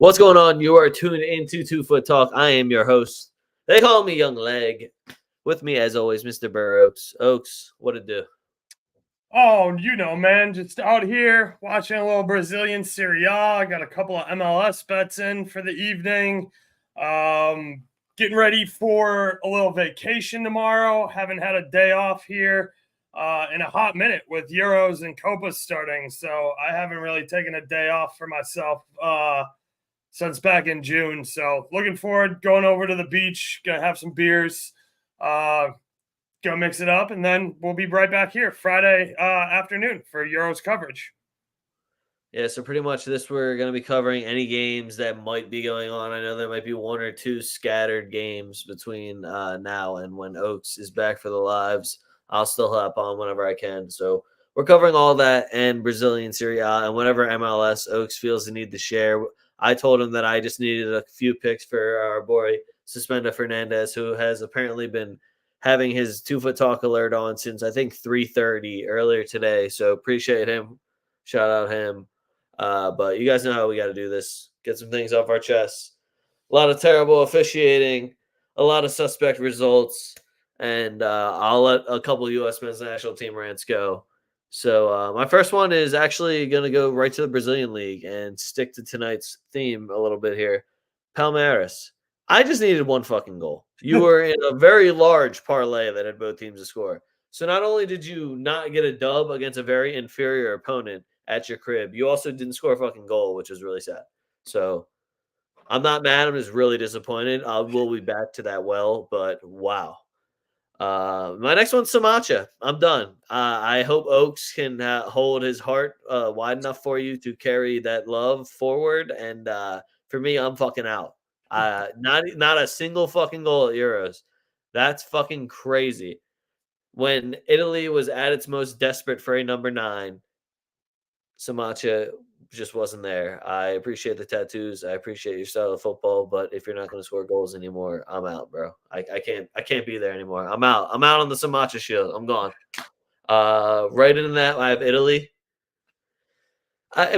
What's going on? You are tuned into 2Foot Talk. I am your host. They call me Young Leg. With me, as always, Mr. Burr Oaks. Oaks, what it do? Oh, man, just out here watching a little Brazilian Serie A. I got a couple of MLS bets in for the evening. Getting ready for a little vacation tomorrow. Haven't had a day off here in a hot minute with Euros and Copas starting. So I haven't really taken a day off for myself since back in June. So looking forward, going over to the beach, gonna have some beers. Go mix it up, and then we'll be right back here Friday afternoon for Euros coverage. Yeah, so pretty much this we're going to be covering any games that might be going on. I know there might be one or two scattered games between now and when Oaks is back for the lives. I'll still hop on whenever I can. So we're covering all that and Brazilian Serie A and whatever MLS Oaks feels the need to share. I told him that I just needed a few picks for our boy Suspenda Fernandez, who has apparently been having his 2Foot Talk alert on since I think 3:30 earlier today. So appreciate him. Shout out him. But you guys know how we got to do this. Get some things off our chests. A lot of terrible officiating, a lot of suspect results, and I'll let a couple of U.S. men's national team rants go. So my first one is actually going to go right to the Brazilian League and stick to tonight's theme a little bit here. Palmeiras. I just needed one fucking goal. You were in a very large parlay that had both teams to score. So not only did you not get a dub against a very inferior opponent at your crib, you also didn't score a fucking goal, which is really sad. So I'm not mad. I'm just really disappointed. I will be back to that well, but wow. My next one's Samacha. I'm done. I hope Oaks can hold his heart wide enough for you to carry that love forward. And for me, I'm fucking out. Not a single fucking goal at Euros. That's fucking crazy. When Italy was at its most desperate for a number 9, Samacha just wasn't there. I appreciate the tattoos. I appreciate your style of football, but if you're not going to score goals anymore, I'm out, bro. I can't be there anymore. I'm out. I'm out on the Samacha shield. I'm gone. Right into that, I have Italy.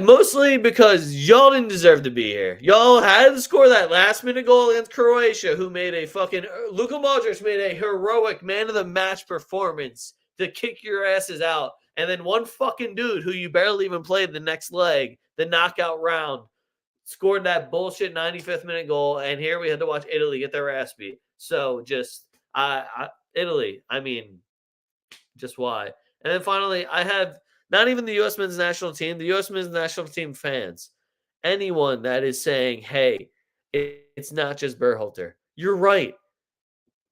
Mostly because y'all didn't deserve to be here. Y'all had to score that last-minute goal against Croatia, who made a fucking Luka Modric made a heroic man-of-the-match performance to kick your asses out. And then one fucking dude who you barely even played the next leg, the knockout round, scored that bullshit 95th minute goal. And here we had to watch Italy get their ass beat. So just Italy. I mean, just why? And then finally, I have not even the U.S. men's national team, the U.S. men's national team fans, anyone that is saying, hey, it's not just Berhalter. You're right.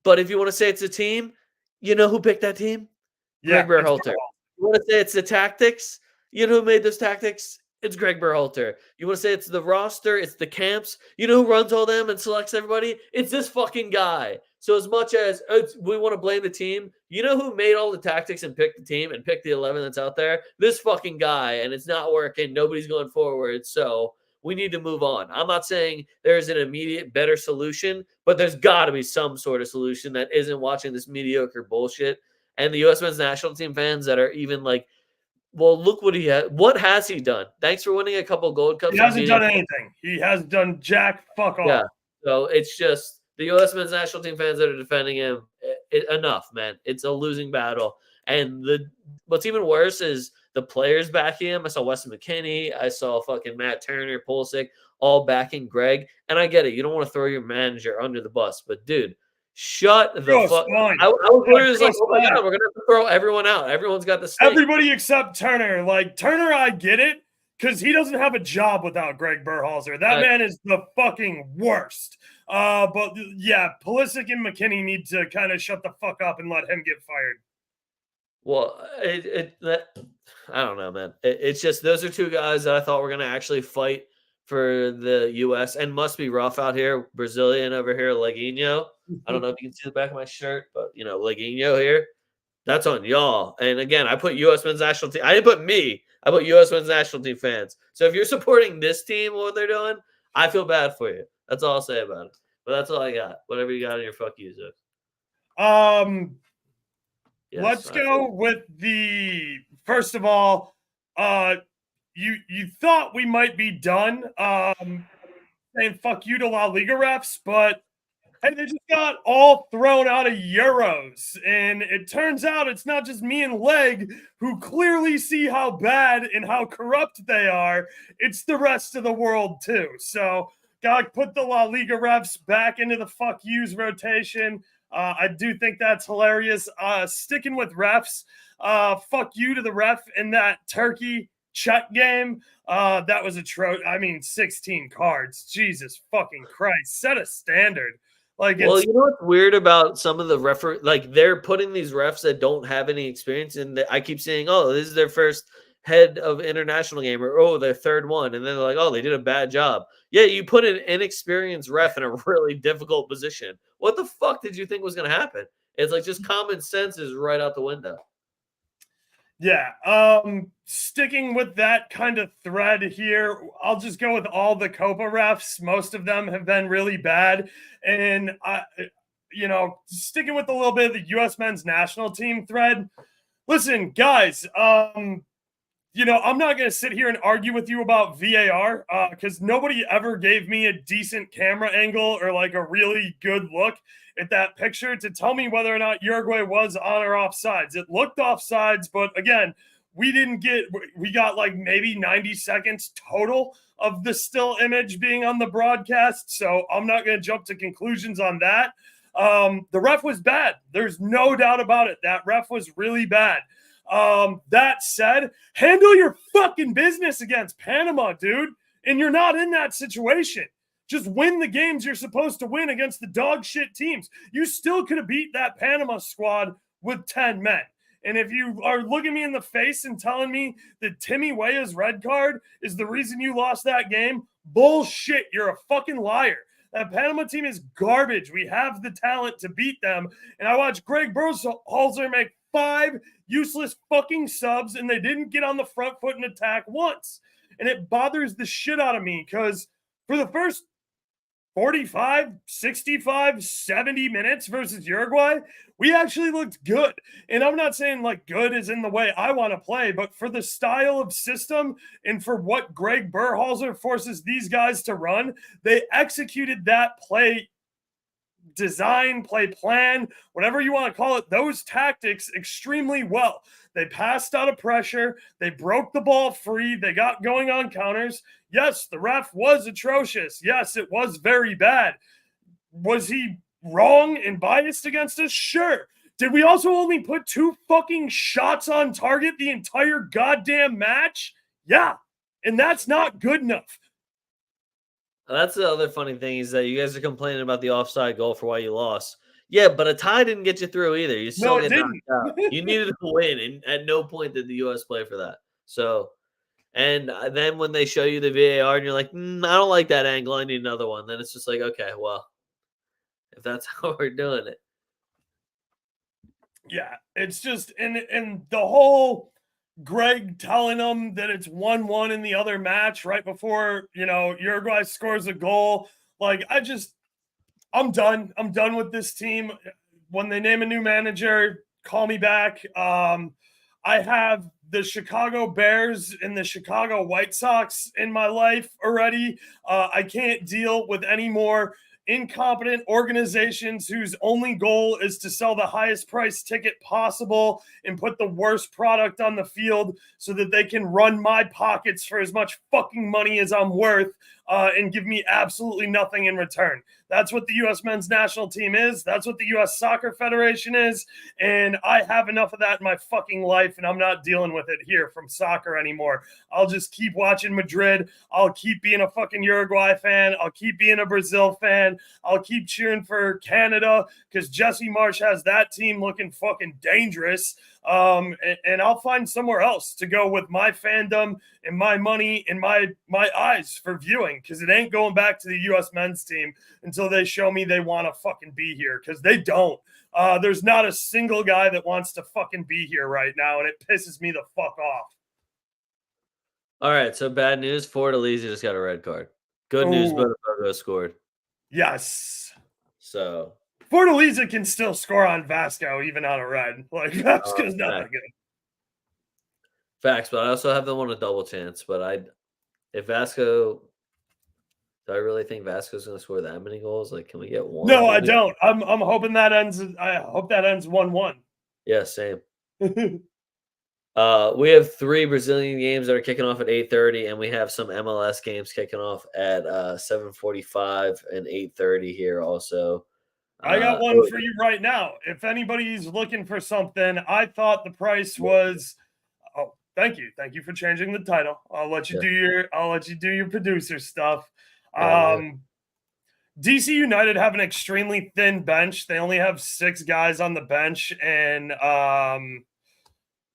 But if you want to say it's a team, you know who picked that team? Yeah, Greg Berhalter. You want to say it's the tactics? You know who made those tactics? It's Greg Berhalter. You want to say it's the roster? It's the camps? You know who runs all them and selects everybody? It's this fucking guy. So as much as we want to blame the team, you know who made all the tactics and picked the team and picked the 11 that's out there? This fucking guy. And it's not working. Nobody's going forward. So we need to move on. I'm not saying there's an immediate better solution, but there's got to be some sort of solution that isn't watching this mediocre bullshit. And the U.S. men's national team fans that are even like, well, look what he had. What has he done? Thanks for winning a couple Gold Cups. He hasn't done anything. He hasn't done jack fuck all. Yeah. So it's just the U.S. men's national team fans that are defending him. Enough, man. It's a losing battle. And what's even worse is the players backing him. I saw Weston McKennie. I saw fucking Matt Turner, Pulisic, all backing Greg. And I get it. You don't want to throw your manager under the bus. But, dude, shut the fuck up. I was literally like, oh, my God, we're going to have to throw everyone out. Everyone's got the stink. Everybody except Turner. Like, Turner, I get it, because he doesn't have a job without Greg Berhalter. That man is the fucking worst. But, yeah, Pulisic and McKinney need to kind of shut the fuck up and let him get fired. Well, I don't know, man. It's just those are two guys that I thought were going to actually fight for the U.S. and must be rough out here. Brazilian over here, Leguinho. I don't know if you can see the back of my shirt, but, Leguinho here. That's on y'all. And, again, I put U.S. men's national team. I didn't put me. I put U.S. men's national team fans. So if you're supporting this team, what they're doing, I feel bad for you. That's all I'll say about it. But that's all I got. Whatever you got in your fuck yous. Yes, let's go with the first of all. You thought we might be done saying fuck you to La Liga refs, but hey, they just got all thrown out of Euros. And it turns out it's not just me and Leg who clearly see how bad and how corrupt they are. It's the rest of the world too. So gotta put the La Liga refs back into the fuck yous rotation. I do think that's hilarious. Sticking with refs, fuck you to the ref in that Turkey Czech game. That was atrocious. I mean, 16 cards. Jesus fucking Christ. Set a standard. Like Well, it's you know what's weird about some of the like they're putting these refs that don't have any experience in. I keep saying, "Oh, this is their first head of international game," or "Oh, their third one," and then they're like, "Oh, they did a bad job." Yeah, you put an inexperienced ref in a really difficult position. What the fuck did you think was going to happen? It's like just common sense is right out the window. yeah. Sticking with that kind of thread here, I'll just go with all the Copa refs. Most of them have been really bad, and sticking with a little bit of the U.S. men's national team thread. Listen, guys, I'm not going to sit here and argue with you about VAR because nobody ever gave me a decent camera angle or like a really good look at that picture to tell me whether or not Uruguay was on or off sides. It looked off sides, but again, we got like maybe 90 seconds total of the still image being on the broadcast. So I'm not going to jump to conclusions on that. The ref was bad. There's no doubt about it. That ref was really bad. That said, handle your fucking business against Panama, dude. And you're not in that situation. Just win the games you're supposed to win against the dog shit teams. You still could have beat that Panama squad with 10 men. And if you are looking me in the face and telling me that Timmy Weah's red card is the reason you lost that game, bullshit. You're a fucking liar. That Panama team is garbage. We have the talent to beat them. And I watched Greg Berhalter make 5 useless fucking subs, and they didn't get on the front foot and attack once. And it bothers the shit out of me because for the first 45, 65, 70 minutes versus Uruguay, we actually looked good. And I'm not saying like good is in the way I want to play, but for the style of system and for what Greg Berhalter forces these guys to run, they executed that play design, play plan, whatever you want to call it, those tactics extremely well. They passed out of pressure. They broke the ball free. They got going on counters. Yes, the ref was atrocious. Yes, it was very bad. Was he wrong and biased against us? Sure. Did we also only put 2 fucking shots on target the entire goddamn match? Yeah. And that's not good enough. That's the other funny thing is that you guys are complaining about the offside goal for why you lost. Yeah, but a tie didn't get you through either. You still No, it get knocked didn't. out. You needed to win, and at no point did the U.S. play for that. So, and then when they show you the VAR and you're like, I don't like that angle. I need another one. Then it's just like, okay, well, if that's how we're doing it. Yeah, it's just and the whole Greg telling them that it's 1-1 in the other match right before, Uruguay scores a goal. Like I'm done. I'm done with this team. When they name a new manager, call me back. I have the Chicago Bears and the Chicago White Sox in my life already. I can't deal with any more incompetent organizations whose only goal is to sell the highest price ticket possible and put the worst product on the field so that they can run my pockets for as much fucking money as I'm worth and give me absolutely nothing in return. That's what the U.S. men's national team is. That's what the U.S. Soccer Federation is. And I have enough of that in my fucking life, and I'm not dealing with it here from soccer anymore. I'll just keep watching Madrid. I'll keep being a fucking Uruguay fan. I'll keep being a Brazil fan. I'll keep cheering for Canada because Jesse Marsh has that team looking fucking dangerous. And I'll find somewhere else to go with my fandom and my money and my eyes for viewing because it ain't going back to the U.S. men's team until they show me they want to fucking be here because they don't. There's not a single guy that wants to fucking be here right now, and it pisses me the fuck off. All right, so bad news. Fortaleza just got a red card. Good news, Botafogo scored. Yes. So Fortaleza can still score on Vasco even on a red. Like Vasco's not that good. Facts, but I also have them on a double chance. But if Vasco Do I really think Vasco's going to score that many goals? Like, can we get one? No, I Maybe? don't. I'm hoping that ends. I hope that ends 1-1. Yeah, same. We have 3 Brazilian games that are kicking off at 8:30, and we have some MLS games kicking off at 7:45 and 8:30 here also. I got one Oh, for you right now. If anybody's looking for something, I thought the price was. Oh, thank you. Thank you for changing the title. yeah, I'll let you do your producer stuff. hell yeah. DC United have an extremely thin bench. They only have 6 guys on the bench, and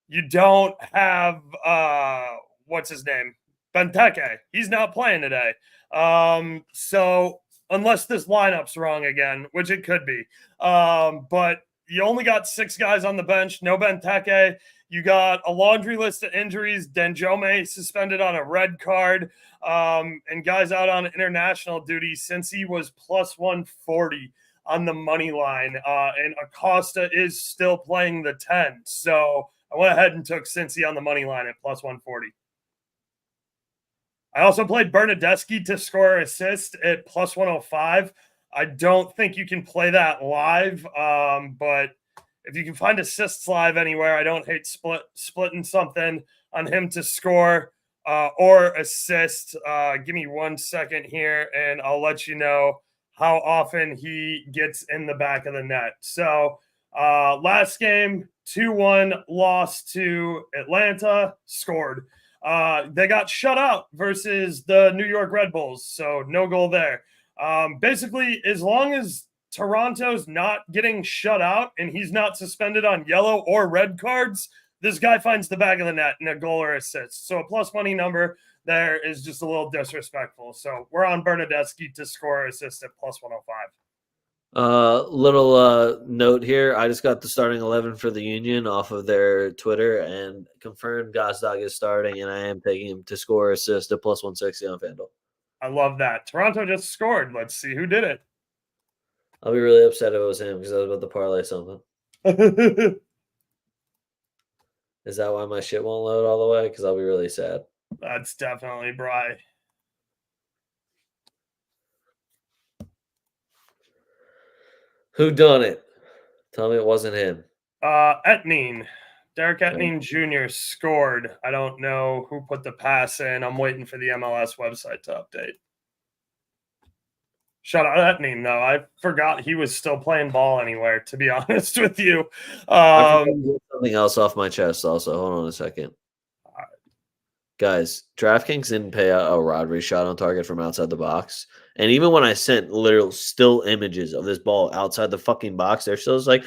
you don't have what's his name? Benteke. He's not playing today. So unless this lineup's wrong again, which it could be. But you only got 6 guys on the bench, no Benteke. You got a laundry list of injuries. Denjome suspended on a red card, and guys out on international duty since he was plus 140 on the money line. And Acosta is still playing the 10. So I went ahead and took Cincy on the money line at plus 140. I also played Bernadeschi to score assist at plus 105. I don't think you can play that live, but if you can find assists live anywhere, I don't hate splitting something on him to score or assist. Give me 1 second here, and I'll let you know how often he gets in the back of the net. So last game, 2-1 loss to Atlanta, scored. They got shut out versus the New York Red Bulls, so no goal there. Basically, as long as Toronto's not getting shut out and he's not suspended on yellow or red cards, this guy finds the back of the net in a goal or assist. So a plus money number there is just a little disrespectful. So we're on Bernadeschi to score or assist at plus 105. Little note here. I just got the starting 11 for the Union off of their Twitter and confirmed Gazdag is starting, and I am taking him to score assist at plus 160 on FanDuel. I love that. Toronto just scored. Let's see who did it. I'll be really upset if it was him because I was about to parlay something. Is that why my shit won't load all the way? Because I'll be really sad. That's definitely Bry. Who done it? Tell me it wasn't him. Etnine. Derek Etnine Jr. scored. I don't know who put the pass in. I'm waiting for the MLS website to update. Shout out Etnine, though. I forgot he was still playing ball anywhere, to be honest with you. I forgot to get something else off my chest also. Hold on a second. Guys, DraftKings didn't pay a Rodri shot on target from outside the box. And even when I sent literal still images of this ball outside the fucking box, they're still like,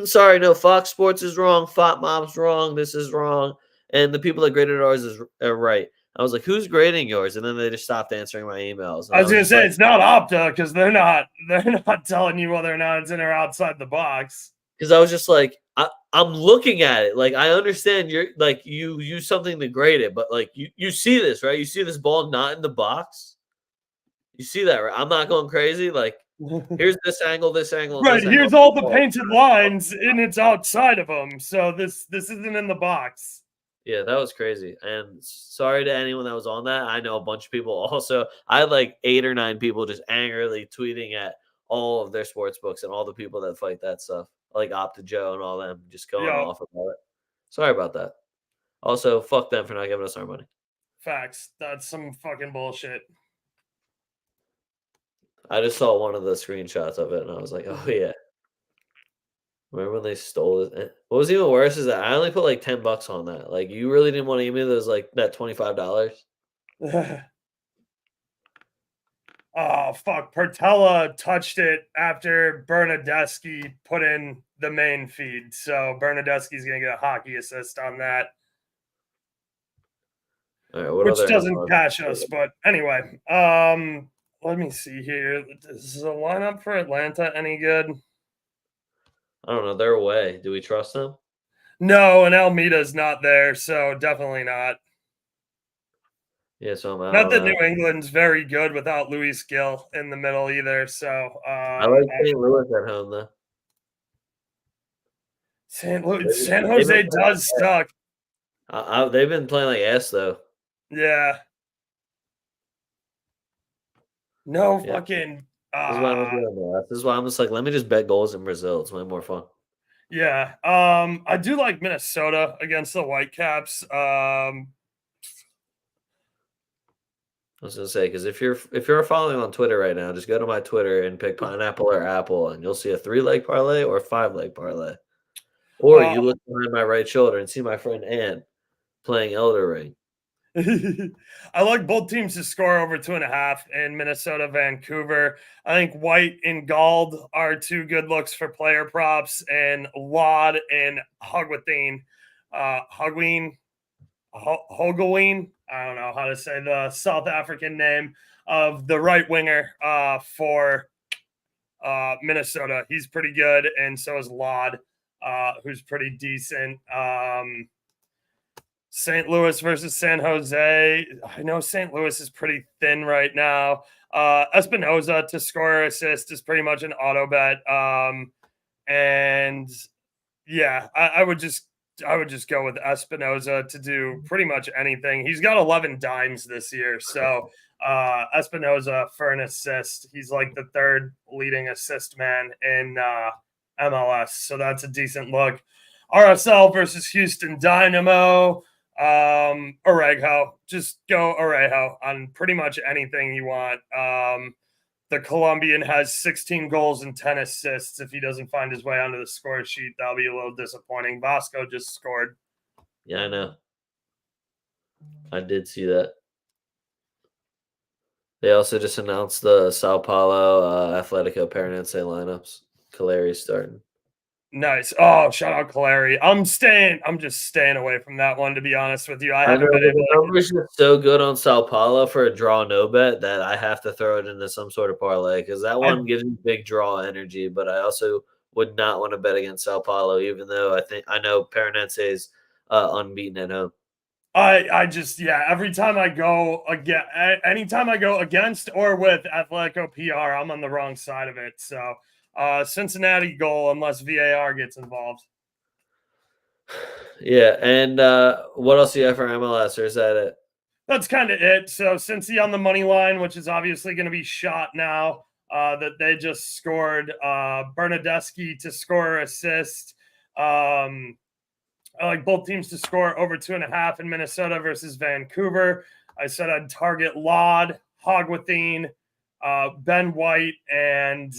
sorry, no, Fox Sports is wrong. Fop Mob's wrong. This is wrong. And the people that graded ours are right. I was like, who's grading yours? And then they just stopped answering my emails. I was going to say, it's not Opta because they're not telling you whether or not it's in or outside the box. Because I was just like, I'm looking at it. Like, I understand you're like, you use something to grade it, but like, you see this, right? You see this ball not in the box. You see that, right? I'm not going crazy. Like, here's this angle, this angle. Right. This here's angle. all the painted lines, and it's outside of them. So this isn't in the box. Yeah, that was crazy. And sorry to anyone that was on that. I know a bunch of people also. I had like 8 or 9 people just angrily tweeting at all of their sports books and all the people that fight that stuff, like Opta Joe and all them, just going off about it. Sorry about that. Also, fuck them for not giving us our money. Facts. That's some fucking bullshit. I just saw one of the screenshots of it, and I was like, oh, yeah. Remember when they stole it? What was even worse is that I only put like $10 on that. Like, you really didn't want to give me those, like, that $25? Oh, fuck. Pertella touched it after Bernadeschi put in the main feed. So Bernadeschi's going to get a hockey assist on that. All right, which doesn't cash us. But anyway, let me see here. Is the lineup for Atlanta any good? I don't know. They're away. Do we trust them? No, and Almeida's not there, so definitely not. Yeah, so I'm out. Not that New England's very good without Luis Gill in the middle either. So I like St. Louis at home though. San Jose does suck. They've been playing like ass though. Yeah. No Yeah, fucking. this is why I'm doing that. This is why I'm just like, let me just bet goals in Brazil. It's way more fun. Yeah. I do like Minnesota against the Whitecaps. I was gonna say because if you're following on Twitter right now, just go to my Twitter and pick pineapple or apple, and you'll see a 3-leg parlay or a 5-leg parlay. Or uh, you look behind my right shoulder and see my friend Ann playing Elder Ring. I like both teams to score over 2.5 in Minnesota, Vancouver. I think White and Gald are two good looks for player props, and Laud and Hogwithin, Hogween. I don't know how to say the South African name of the right winger for Minnesota. He's pretty good, and so is Laud, who's pretty decent. St. Louis versus San Jose. I know St. Louis is pretty thin right now. Espinoza to score or assist is pretty much an auto bet. And yeah, I would just go with Espinoza to do pretty much anything. He's got 11 dimes this year, so Espinoza for an assist. He's like the third leading assist man in MLS, so that's a decent look. RSL versus Houston Dynamo. Orejo, just go Orejo on pretty much anything you want. The Colombian has 16 goals and 10 assists. If he doesn't find his way onto the score sheet, that'll be a little disappointing. Vasco just scored. Yeah, I know. I did see that. They also just announced the Sao Paulo Atletico Paranaense lineups. Caleri's starting. Nice. Oh, shout out Caleri. I'm just staying away from that one, to be honest with you. I I know, haven't been but able the to. numbers are so good on Sao Paulo for a draw no bet that I have to throw it into some sort of parlay because that I one gives me big draw energy. But I also would not want to bet against Sao Paulo, even though I know Paranense is unbeaten at home. I just yeah. Every time I go again, anytime I go against or with Atletico PR, I'm on the wrong side of it. So Cincinnati goal unless VAR gets involved. Yeah, and what else do you have for MLS, or is that it? That's kind of it. So Cincy on the money line, which is obviously going to be shot now. That they just scored Bernadeschi to score assist. I like both teams to score over 2.5 in Minnesota versus Vancouver. I said I'd target Laud, Hogwithin, Ben White, and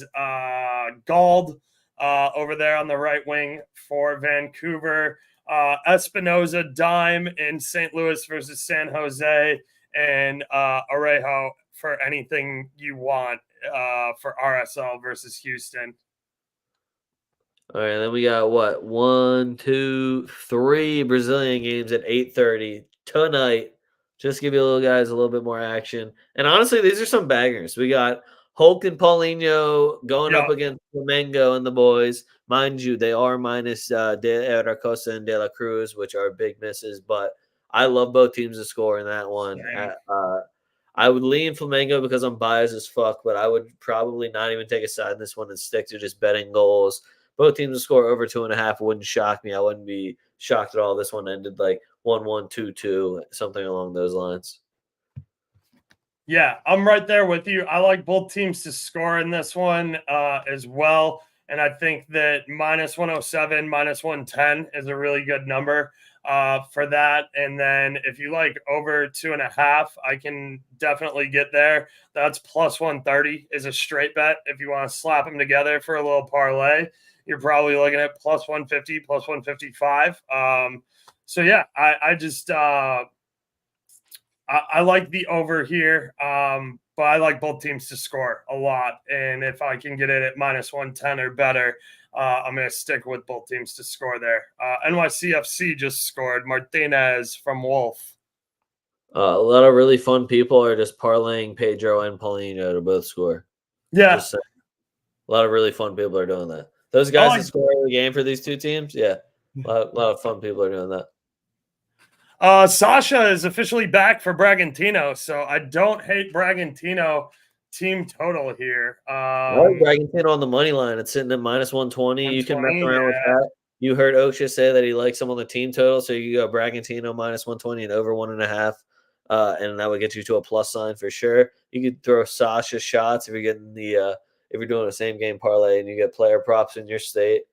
Gald over there on the right wing for Vancouver. Espinoza, dime in St. Louis versus San Jose, and Orejo for anything you want for RSL versus Houston. All right, then we got what 1, 2, 3 Brazilian games at 8:30 tonight. Just give you little guys a little bit more action. And honestly, these are some bangers. We got Hulk and Paulinho going Yeah, up against Flamengo and the boys. Mind you, they are minus De Aracosta and De La Cruz, which are big misses. But I love both teams to score in that one. same. I would lean Flamengo because I'm biased as fuck, but I would probably not even take a side in this one and stick to just betting goals. Both teams to score over 2.5 wouldn't shock me. I wouldn't be shocked at all. This one ended like 1-1, 2-2, something along those lines. Yeah, I'm right there with you. I like both teams to score in this one as well. And I think that minus 107, minus 110 is a really good number for that. And then if you like over 2.5, I can definitely get there. That's plus 130 is a straight bet. If you want to slap them together for a little parlay, you're probably looking at plus 150, plus 155. So yeah, I just I like the over here, but I like both teams to score a lot. And if I can get it at minus 110 or better, I'm going to stick with both teams to score there. NYCFC just scored Martinez from Wolf. A lot of really fun people are just parlaying Pedro and Paulinho to both score. Yeah. Just saying. A lot of really fun people are doing that. Those I guys that like score every game for these two teams, yeah, a lot of fun people are doing that. Sasha is officially back for Bragantino, so I don't hate Bragantino team total here. I like Bragantino on the money line. It's sitting at minus 120. You can mess 120, around with yeah. that. You heard Oksha say that he likes him on the team total, so you go Bragantino minus 120 and over 1.5. and that would get you to a plus sign for sure. You could throw Sasha shots if you're getting if you're doing a same game parlay and you get player props in your state.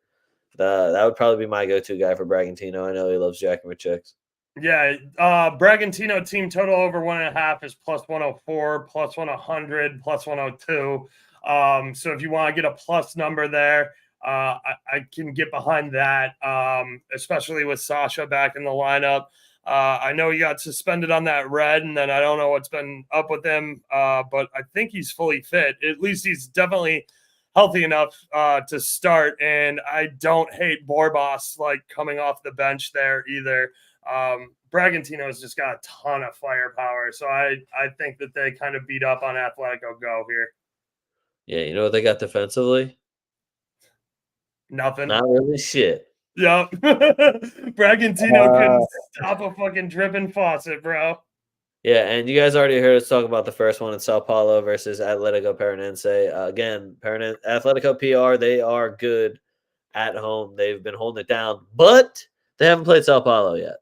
That would probably be my go-to guy for Bragantino. I know he loves jacking with chicks. Yeah, Bragantino team total over 1.5 is plus 104, plus 100, plus 102. So if you want to get a plus number there, I can get behind that, especially with Sasha back in the lineup. I know he got suspended on that red, and then I don't know what's been up with him, but I think he's fully fit. At least he's definitely healthy enough to start, and I don't hate Borbas like coming off the bench there either. Bragantino's just got a ton of firepower, so I think that they kind of beat up on Atletico Go here. Yeah, you know what they got defensively? Nothing. Not really shit. Yep. Bragantino Uh, couldn't stop a fucking dripping faucet, bro. yeah, and you guys already heard us talk about the first one in Sao Paulo versus Atletico Paranense. Again, Atletico PR, they are good at home. They've been holding it down, but they haven't played Sao Paulo yet.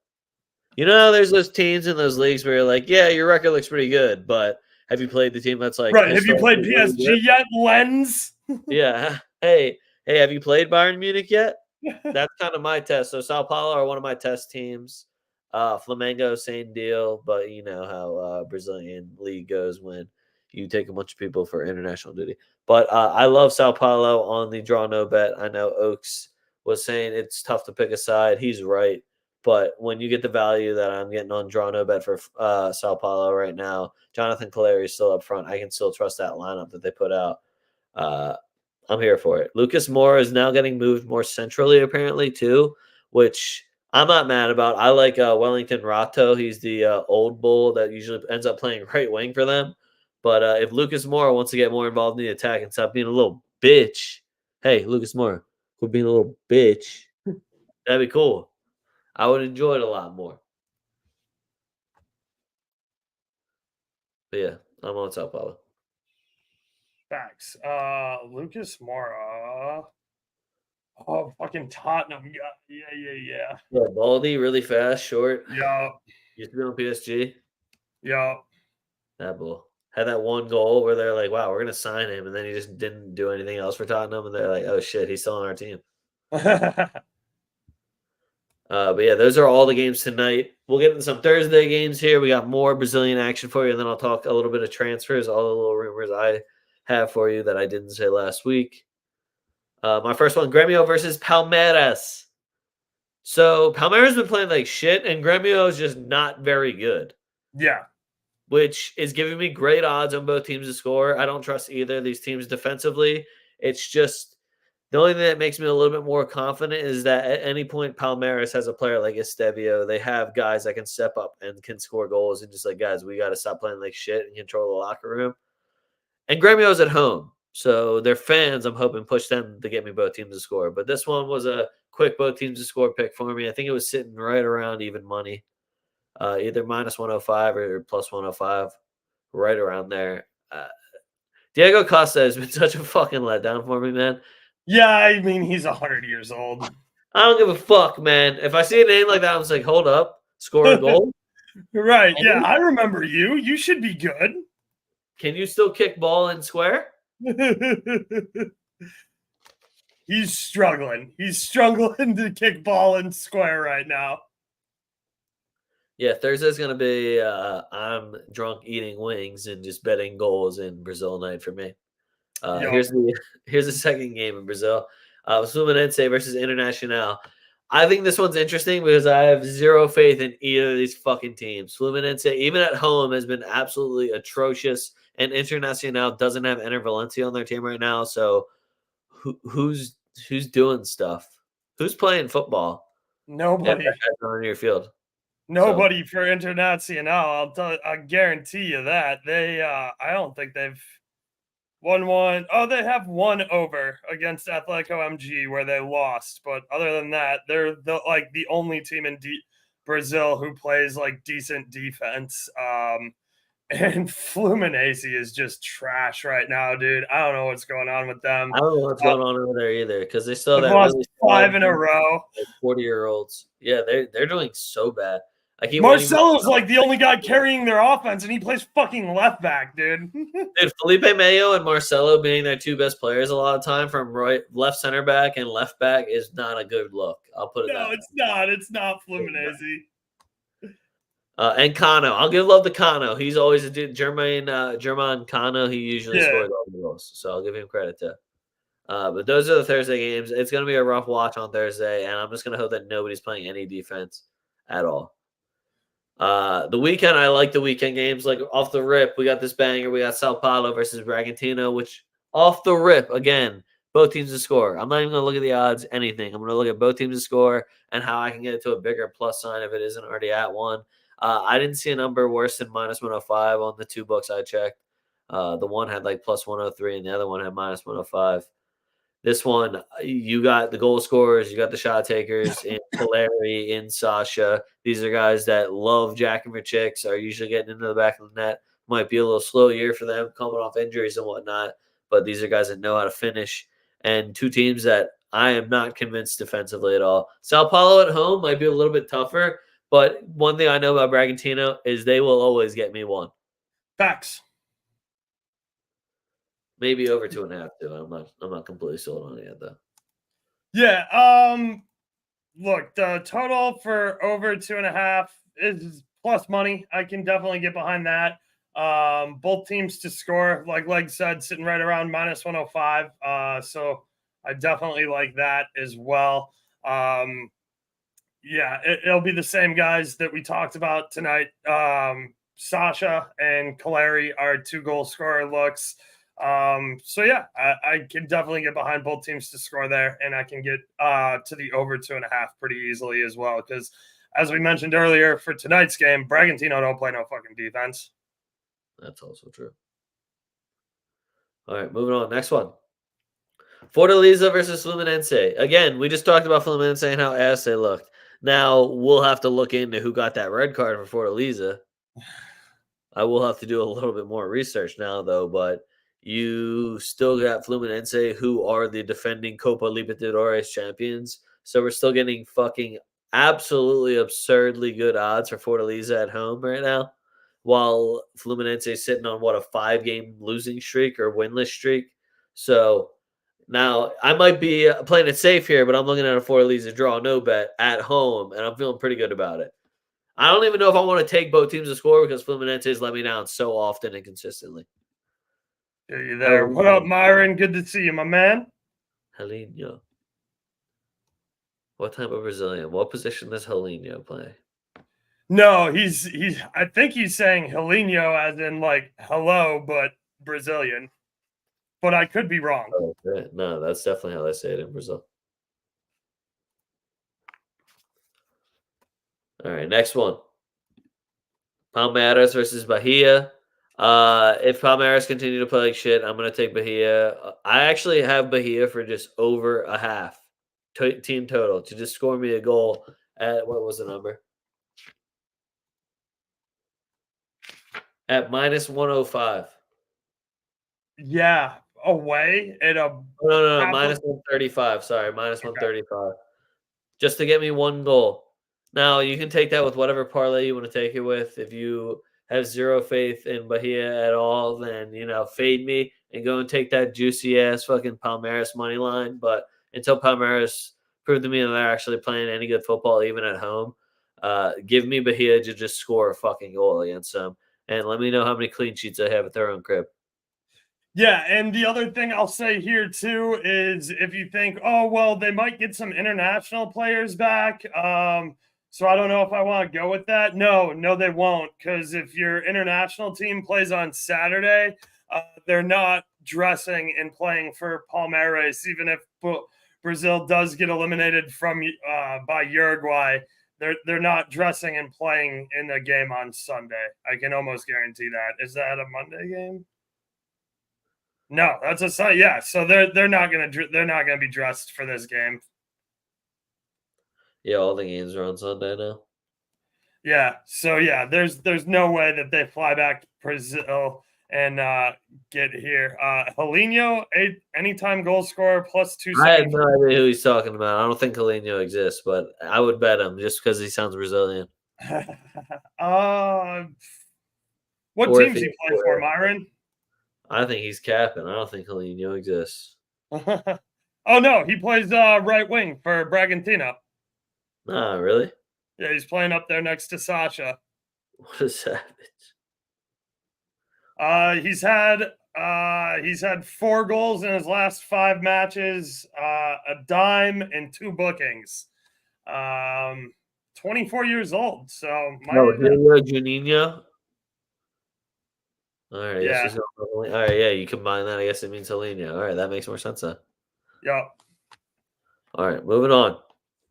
You know, there's those teams in those leagues where you're like, yeah, your record looks pretty good, but have you played the team that's like Right. Have you played historically really good? PSG yet, Lens? Yeah. Hey, have you played Bayern Munich yet? That's kind of my test. So Sao Paulo are one of my test teams. Flamengo, same deal, but you know how Brazilian league goes when you take a bunch of people for international duty. But I love Sao Paulo on the draw no bet. I know Oaks was saying it's tough to pick a side. He's right. But when you get the value that I'm getting on draw no bet for Sao Paulo right now, Jonathan Calleri is still up front. I can still trust that lineup that they put out. Uh, I'm here for it. Lucas Moura is now getting moved more centrally, apparently, too, which I'm not mad about. I like Wellington Rato. He's the old bull that usually ends up playing right wing for them. But if Lucas Moura wants to get more involved in the attack and stop being a little bitch, hey, Lucas Moura, quit being a little bitch. That'd be cool. I would enjoy it a lot more. But yeah, I'm on Sao Paulo. Facts. Lucas Moura. Oh, fucking Tottenham. Yeah. Yeah, Baldy, really fast, short. Yeah. Used to be on PSG. Yeah. That bull had that one goal where they're like, "Wow, we're gonna sign him," and then he just didn't do anything else for Tottenham, and they're like, "Oh shit, he's still on our team." Yeah. But yeah, those are all the games tonight. We'll get into some Thursday games here. We got more Brazilian action for you, and then I'll talk a little bit of transfers, all the little rumors I have for you that I didn't say last week. My first one, Grêmio versus Palmeiras. So Palmeiras been playing like shit, and Grêmio is just not very good, which is giving me great odds on both teams to score. I don't trust either of these teams defensively. It's just the only thing that makes me a little bit more confident is that at any point Palmeiras has a player like Estevio. They have guys that can step up and can score goals and just like, guys, we got to stop playing like shit and control the locker room. And Gremio's at home. So their fans, I'm hoping, push them to get me both teams to score. But this one was a quick both teams to score pick for me. I think it was sitting right around even money, either minus 105 or plus 105, right around there. Diego Costa has been such a fucking letdown for me, man. Yeah, I mean, he's 100 years old. I don't give a fuck, man. If I see a name like that, I'm just like, hold up, score a goal. Right. Yeah, I remember you. You should be good. Can you still kick ball in square? He's struggling. He's struggling to kick ball in square right now. Yeah, Thursday's gonna be I'm drunk eating wings and just betting goals in Brazil night for me. Here's the second game in Brazil. Fluminense versus Internacional. I think this one's interesting because I have zero faith in either of these fucking teams. Fluminense, even at home, has been absolutely atrocious, and Internacional doesn't have Enter Valencia on their team right now. So who's doing stuff? Who's playing football? Nobody. On your field. Nobody for Internacional. I guarantee you that. I don't think they've won one. Oh, they have one over against Atletico MG where they lost. But other than that, they're the only team in Brazil who plays like decent defense. And Fluminense is just trash right now, dude. I don't know what's going on with them. I don't know what's going on over there either because they still They've that lost really 5 in a row. like 40-year-olds. Yeah, they're doing so bad. I keep waiting for Marcelo's like the only guy carrying their offense, and he plays fucking left back, dude. dude, Felipe Mayo and Marcelo being their two best players a lot of time from left center back and left back is not a good look. I'll put it that No, way. it's not. It's not Fluminense. And Kano, I'll give love to Kano. He's always a dude. German Kano, he usually Yeah. scores all the goals, so I'll give him credit too. But those are the Thursday games. It's going to be a rough watch on Thursday, and I'm just going to hope that nobody's playing any defense at all. The weekend, I like the weekend games. Like off the rip, we got this banger. We got Sao Paulo versus Bragantino, which off the rip, again, both teams to score. I'm not even going to look at the odds, anything. I'm going to look at both teams to score and how I can get it to a bigger plus sign if it isn't already at one. I didn't see a number worse than minus 105 on the two books I checked. The one had like plus 103 and the other one had minus 105. This one, you got the goal scorers, you got the shot takers in Caleri, in Sasha. These are guys that love jacking for chicks, are usually getting into the back of the net. Might be a little slow year for them coming off injuries and whatnot, but these are guys that know how to finish. And two teams that I am not convinced defensively at all. Sao Paulo at home might be a little bit tougher, but one thing I know about Bragantino is they will always get me one. Facts. Maybe over 2.5 too. I'm not completely sold on it yet though. Yeah. Look, the total for over 2.5 is plus money. I can definitely get behind that. Both teams to score, like Leg said, sitting right around minus 105. So I definitely like that as well. Yeah, it'll be the same guys that we talked about tonight. Sasha and Caleri are two goal scorer looks. So yeah, I can definitely get behind both teams to score there, and I can get to the over 2.5 pretty easily as well. Because as we mentioned earlier, for tonight's game, Bragantino don't play no fucking defense. That's also true. All right, moving on. Next one. Fortaleza versus Fluminense. Again, we just talked about Fluminense and how ass they looked. Now we'll have to look into who got that red card for Fortaleza. I will have to do a little bit more research now, though. But you still got Fluminense, who are the defending Copa Libertadores champions. So we're still getting fucking absolutely absurdly good odds for Fortaleza at home right now, while Fluminense is sitting on what, a 5-game losing streak or winless streak. So now I might be playing it safe here, but I'm looking at a Fortaleza draw no bet at home, and I'm feeling pretty good about it. I don't even know if I want to take both teams to score because Fluminense has let me down so often and consistently. Are you there? What up, Myron? Good to see you, my man. Helinho. What type of Brazilian? What position does Helinho play? No, he's. I think he's saying Helinho as in like hello, but Brazilian. But I could be wrong. Oh, okay. No, that's definitely how they say it in Brazil. All right, next one. Palmeiras versus Bahia. If Palmeiras continue to play like shit, I'm going to take Bahia. I actually have Bahia for just over a half team total to just score me a goal at, what was the number? At minus 105. Yeah, away at a No, minus 135. Sorry, minus 135. Just to get me one goal. Now, you can take that with whatever parlay you want to take it with. If you have zero faith in Bahia at all, then, fade me and go and take that juicy ass fucking Palmeiras money line. But until Palmeiras prove to me that they're actually playing any good football, even at home, give me Bahia to just score a fucking goal against them. And let me know how many clean sheets they have at their own crib. Yeah, and the other thing I'll say here too is if you think, oh well, they might get some international players back, so I don't know if I want to go with that. No, they won't, because if your international team plays on Saturday, they're not dressing and playing for Palmeiras, even if Brazil does get eliminated from by Uruguay. They're not dressing and playing in the game on Sunday. I can almost guarantee that. Is that a Monday game? No, that's a sign. Yeah, so they're not gonna be dressed for this game. Yeah, all the games are on Sunday now. Yeah, so yeah, there's no way that they fly back to Brazil and get here. Helinho, anytime goal scorer plus 270. I have no idea who he's talking about. I don't think Helinho exists, but I would bet him just because he sounds Brazilian. uh, what Or if teams he he play for, Myron? I think he's capping. I don't think Juninho exists. Oh no, he plays right wing for Bragantino. Nah, really? Yeah, he's playing up there next to Sasha. What a savage. He's had 4 goals in his last 5 matches, a dime and 2 bookings. 24 years old. So No, Juninho. All right, I guess yeah, he's going. All right, yeah, you combine that. I guess it means Juninho. All right, that makes more sense then. yeah. All right, moving on.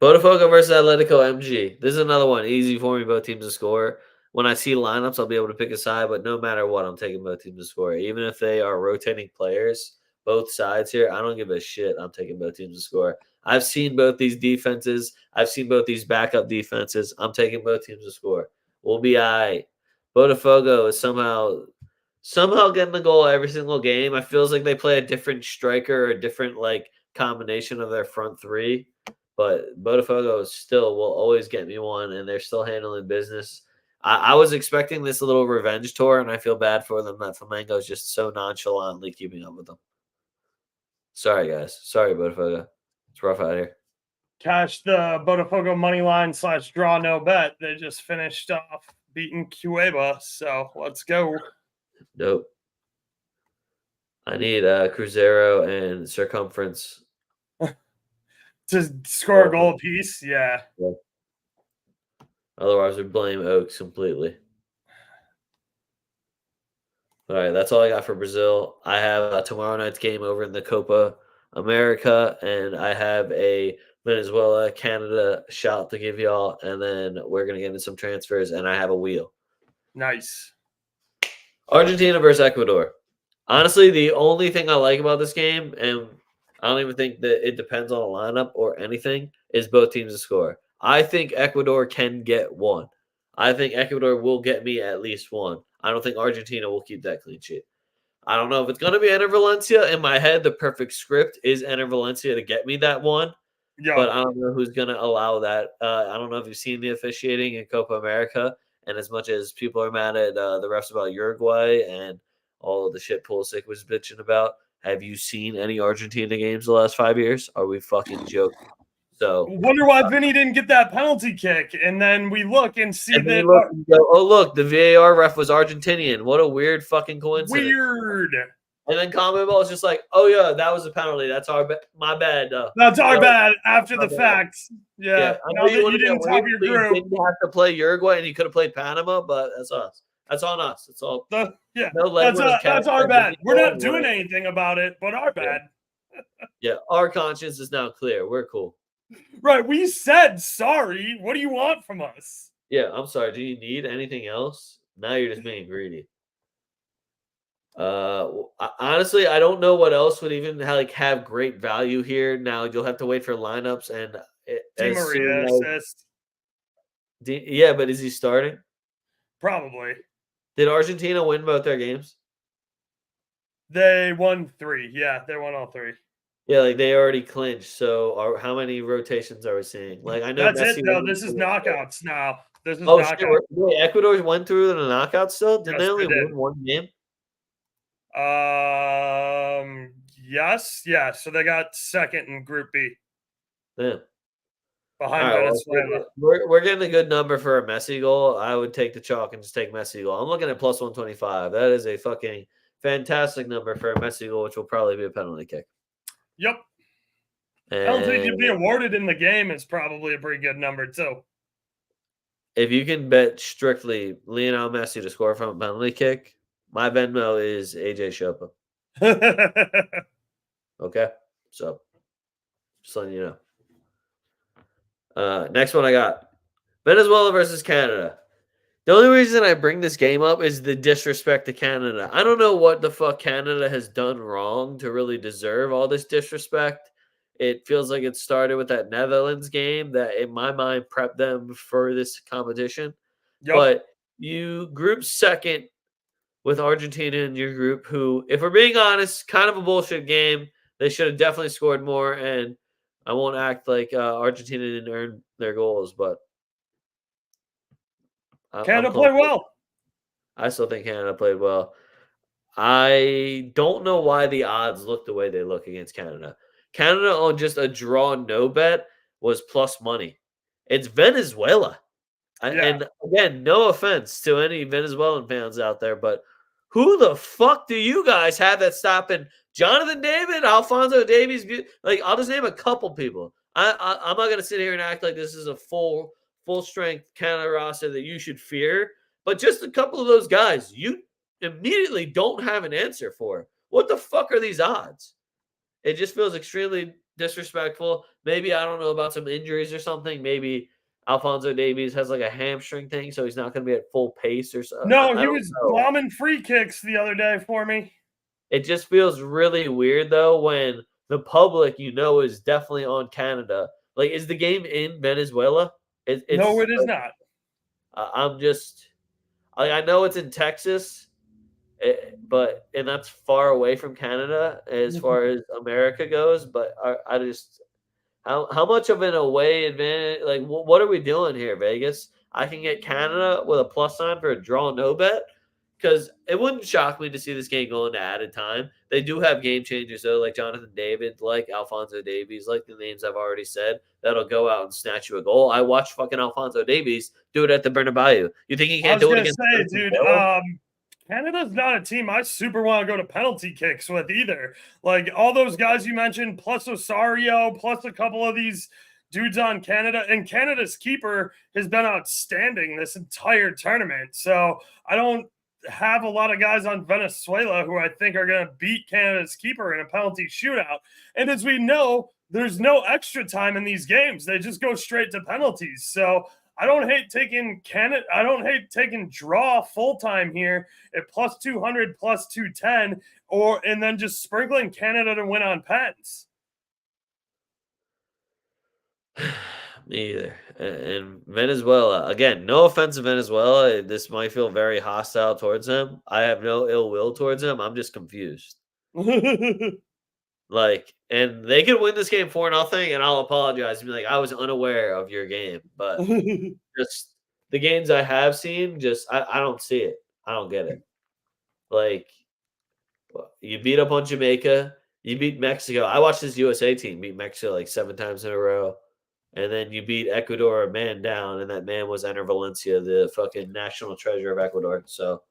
Botafogo versus Atletico MG. This is another one. Easy for me, both teams to score. When I see lineups, I'll be able to pick a side, but no matter what, I'm taking both teams to score. Even if they are rotating players, both sides here, I don't give a shit. I'm taking both teams to score. I've seen both these defenses. I've seen both these backup defenses. I'm taking both teams to score. We'll be all right. Botafogo is somehow getting the goal every single game. I feels like they play a different striker or a different combination of their front three. But Botafogo still will always get me one, and they're still handling business. I was expecting this little revenge tour, and I feel bad for them that Flamengo is just so nonchalantly keeping up with them. Sorry, guys. Sorry, Botafogo. It's rough out here. Cash the Botafogo money line / draw no bet. They just finished off beating Cueva. So let's go. Nope. I need Cruzeiro and Circumference To score a goal apiece. Yeah. Yeah. Otherwise, we blame Oaks completely. All right, that's all I got for Brazil. I have tomorrow night's game over in the Copa America, and I have a Venezuela Canada shot to give y'all, and then we're gonna get into some transfers, and I have a wheel. Nice. Argentina versus Ecuador. Honestly, the only thing I like about this game, and I don't even think that it depends on a lineup or anything, is both teams to score. I think Ecuador can get one. I think Ecuador will get me at least one. I don't think Argentina will keep that clean sheet. I don't know if it's going to be Enter Valencia. In my head, the perfect script is Enter Valencia to get me that one, Yeah. but I don't know who's going to allow that. I don't know if you've seen the officiating in Copa America, and as much as people are mad at the refs about Uruguay and all of the shit Pulisic was bitching about, have you seen any Argentina games the last 5 years? Are we fucking joking? So Wonder why Vinny didn't get that penalty kick. And then we look and see and then you that look and go, oh look, the VAR ref was Argentinian. What a weird fucking coincidence. weird. And then CONMEBOL is just like, oh yeah, that was a penalty. That's my bad. That's our No, bad after my the bad. fact. Yeah. I know Now that you want you to get didn't top wait, your so you group. didn't have to play Uruguay and you could have played Panama, but that's us. That's on us. It's all Yeah. no leg was That's our bad. We're not doing anything about it, but our bad. Yeah, our conscience is now clear. We're cool. Right. We said sorry. What do you want from us? Yeah, I'm sorry. Do you need anything else? Now you're just being greedy. Honestly, I don't know what else would even have great value here. Now you'll have to wait for lineups, and Di as soon Maria as assist. yeah, but is he starting? Probably. Did Argentina win both their games? They won 3. Yeah, they won all 3. Yeah, they already clinched. So, how many rotations are we seeing? I know That's Messi. it, though. This is knockouts now. This is Oh shit! knockouts. Wait, Ecuador went through the knockouts still. Did Yes, they they only did. win one game? Yes, yeah. So they got second in Group B Yeah. behind All right, Venezuela. we're getting a good number for a Messi goal. I would take the chalk and just take Messi goal. I'm looking at plus 125. That is a fucking fantastic number for a Messi goal, which will probably be a penalty kick. Yep. Penalty to And be awarded in the game is probably a pretty good number too. if you can bet strictly Lionel Messi to score from a penalty kick, my Venmo is AJ Shopa. Okay, so just letting you know. Next one I got Venezuela versus Canada. The only reason I bring this game up is the disrespect to Canada. I don't know what the fuck Canada has done wrong to really deserve all this disrespect. It feels like it started with that Netherlands game that, in my mind, prepped them for this competition. Yep. But you group second with Argentina in your group, who, if we're being honest, kind of a bullshit game. They should have definitely scored more, and I won't act like Argentina didn't earn their goals, but I'm Canada calling. play well. I still think Canada played well. I don't know why the odds look the way they look against Canada. Canada on just a draw no bet was plus money. It's Venezuela. Yeah. And again, no offense to any Venezuelan fans out there, but who the fuck do you guys have that's stopping Jonathan David, Alfonso Davies? Like, I'll just name a couple people. I'm not gonna sit here and act like this is a full strength Canada roster that you should fear, but just a couple of those guys you immediately don't have an answer for. What the fuck are these odds? It just feels extremely disrespectful. Maybe I don't know about some injuries or something. Maybe Alfonso Davies has like a hamstring thing, so he's not going to be at full pace or so. No, I he don't was know. bombing free kicks the other day for me. It just feels really weird though when the public, is definitely on Canada. Like, is the game in Venezuela? No, It's it is like, not. I'm just. I know it's in Texas, but and that's far away from Canada as far as America goes. But I just how much of an away advantage? Like, what are we doing here, Vegas? I can get Canada with a plus sign for a draw no bet because it wouldn't shock me to see this game go into added time. They do have game changers though, like Jonathan David, like Alfonso Davies, like the names I've already said. That'll go out and snatch you a goal. I watched fucking Alfonso Davies do it at the Bernabeu. You think he I can't was do it gonna against say, dude, Venezuela? Canada's not a team I super want to go to penalty kicks with either. Like all those guys you mentioned, plus Osario, plus a couple of these dudes on Canada, and Canada's keeper has been outstanding this entire tournament. So I don't have a lot of guys on Venezuela who I think are going to beat Canada's keeper in a penalty shootout. And as we know, there's no extra time in these games; they just go straight to penalties. So I don't hate taking Canada. I don't hate taking draw full time here at plus 200, plus 210, and then just sprinkling Canada to win on pens. Me either. And Venezuela, again, no offense to Venezuela. This might feel very hostile towards them. I have no ill will towards them. I'm just confused. Like, and they could win this game 4-0, and I'll apologize and be like, I was unaware of your game. But just the games I have seen, I don't see it. I don't get it. Like, you beat up on Jamaica, you beat Mexico. I watched this USA team beat Mexico like 7 times in a row. And then you beat Ecuador a man down, and that man was Enter Valencia, the fucking national treasure of Ecuador. So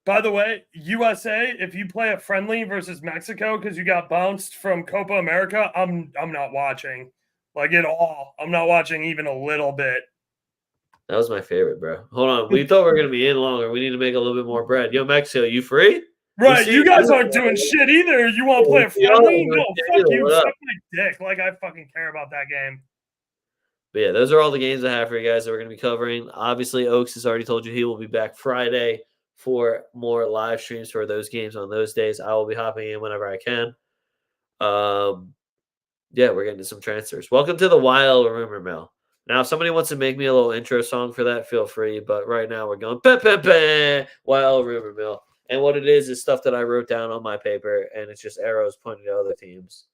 By the way, USA, if you play a friendly versus Mexico because you got bounced from Copa America, I'm not watching like at all. I'm not watching even a little bit. that was my favorite, bro. Hold on, we thought we were gonna be in longer. We need to make a little bit more bread. Yo, Mexico, you free? We Right, see you guys aren't doing shit either. You want to play we a see y'all friendly? in No, San fuck Diego. you. What Suck up? my dick. Like I fucking care about that game. But yeah, those are all the games I have for you guys that we're gonna be covering. Obviously, Oaks has already told you he will be back Friday for more live streams for those games on those days. I will be hopping in whenever I can. Um, Yeah, we're getting to some transfers. Welcome to the Wild Rumor Mill. Now, if somebody wants to make me a little intro song for that, feel free. But right now, we're going Wild Rumor Mill. And what it is stuff that I wrote down on my paper, and it's just arrows pointing to other teams.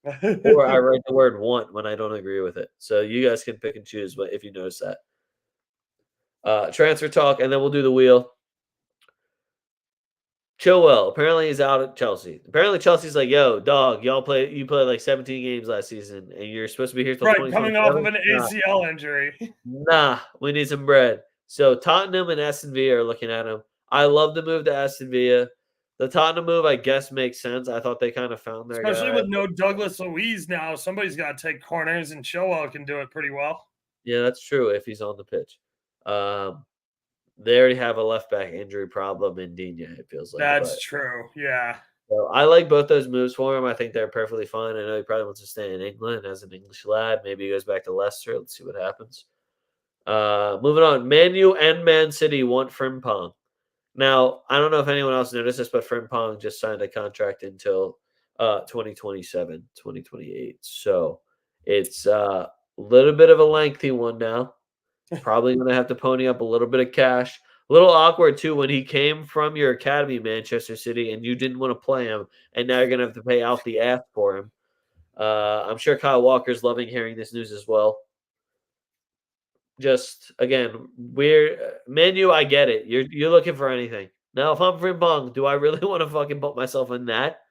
Or I write the word want when I don't agree with it. So you guys can pick and choose, but if you notice that. Transfer talk, and then we'll do the wheel. Chilwell apparently is out at Chelsea. Apparently Chelsea's like, yo, dog, you played like 17 games last season, and you're supposed to be here till Right, coming off of 2027. an ACL injury. Nah, we need some bread. So Tottenham and Aston Villa are looking at him. I love the move to Aston Villa. The Tottenham move, I guess, makes sense. I thought they kind of found their Especially guy. with no Douglas Luiz now. Somebody's got to take corners, and Chilwell can do it pretty well. Yeah, that's true if he's on the pitch. They already have a left back injury problem in Digne, it feels like. That's But true. Yeah. so I like both those moves for him. I think they're perfectly fine. I know he probably wants to stay in England as an English lad. Maybe he goes back to Leicester. Let's see what happens. Moving on. Man U and Man City want Frimpong. Now, I don't know if anyone else noticed this, but Frimpong just signed a contract until 2027, 2028. So it's a little bit of a lengthy one now. Probably going to have to pony up a little bit of cash. A little awkward too when he came from your academy, Manchester City, and you didn't want to play him, and now you're going to have to pay out the ass for him. I'm sure Kyle Walker's loving hearing this news as well. just again, we're menu. I get it. You're looking for anything. Now, if I'm Frimpong, do I really want to fucking put myself in that?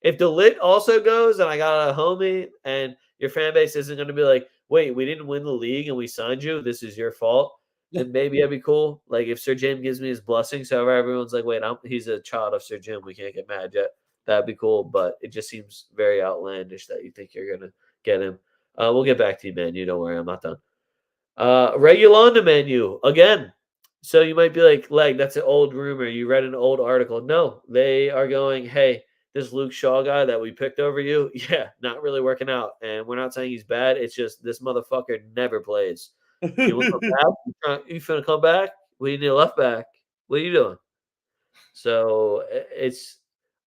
If the lit also goes and I got a homie and your fan base isn't going to be like, wait, we didn't win the league and we signed you. This is your fault. Then maybe that'd be cool. Like if Sir Jim gives me his blessing, so everyone's like, wait, he's a child of Sir Jim. We can't get mad yet. That'd be cool. But it just seems very outlandish that you think you're going to get him. We'll get back to you, man. You don't worry. I'm not done. Regular on the menu again. So you might be like, Leg, that's an old rumor. You read an old article. No, they are going, hey, this Luke Shaw guy that we picked over you, yeah, not really working out. And we're not saying he's bad. It's just this motherfucker never plays. You want to come back? You finna come back? We need a left back. What are you doing? So it's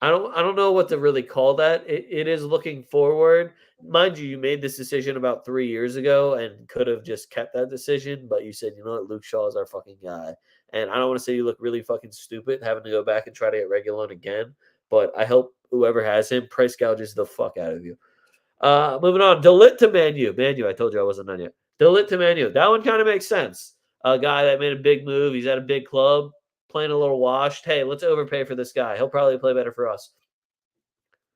I don't know what to really call that. It is looking forward. Mind you, you made this decision about 3 years ago and could have just kept that decision, but you said, you know what, Luke Shaw is our fucking guy. And I don't want to say you look really fucking stupid having to go back and try to get Regulon again, but I hope whoever has him price gouges the fuck out of you. Moving on, Delit to Manu. Manu, I told you I wasn't done yet. Delit to Manu. That one kind of makes sense. A guy that made a big move. He's at a big club, playing a little washed. Hey, let's overpay for this guy. He'll probably play better for us.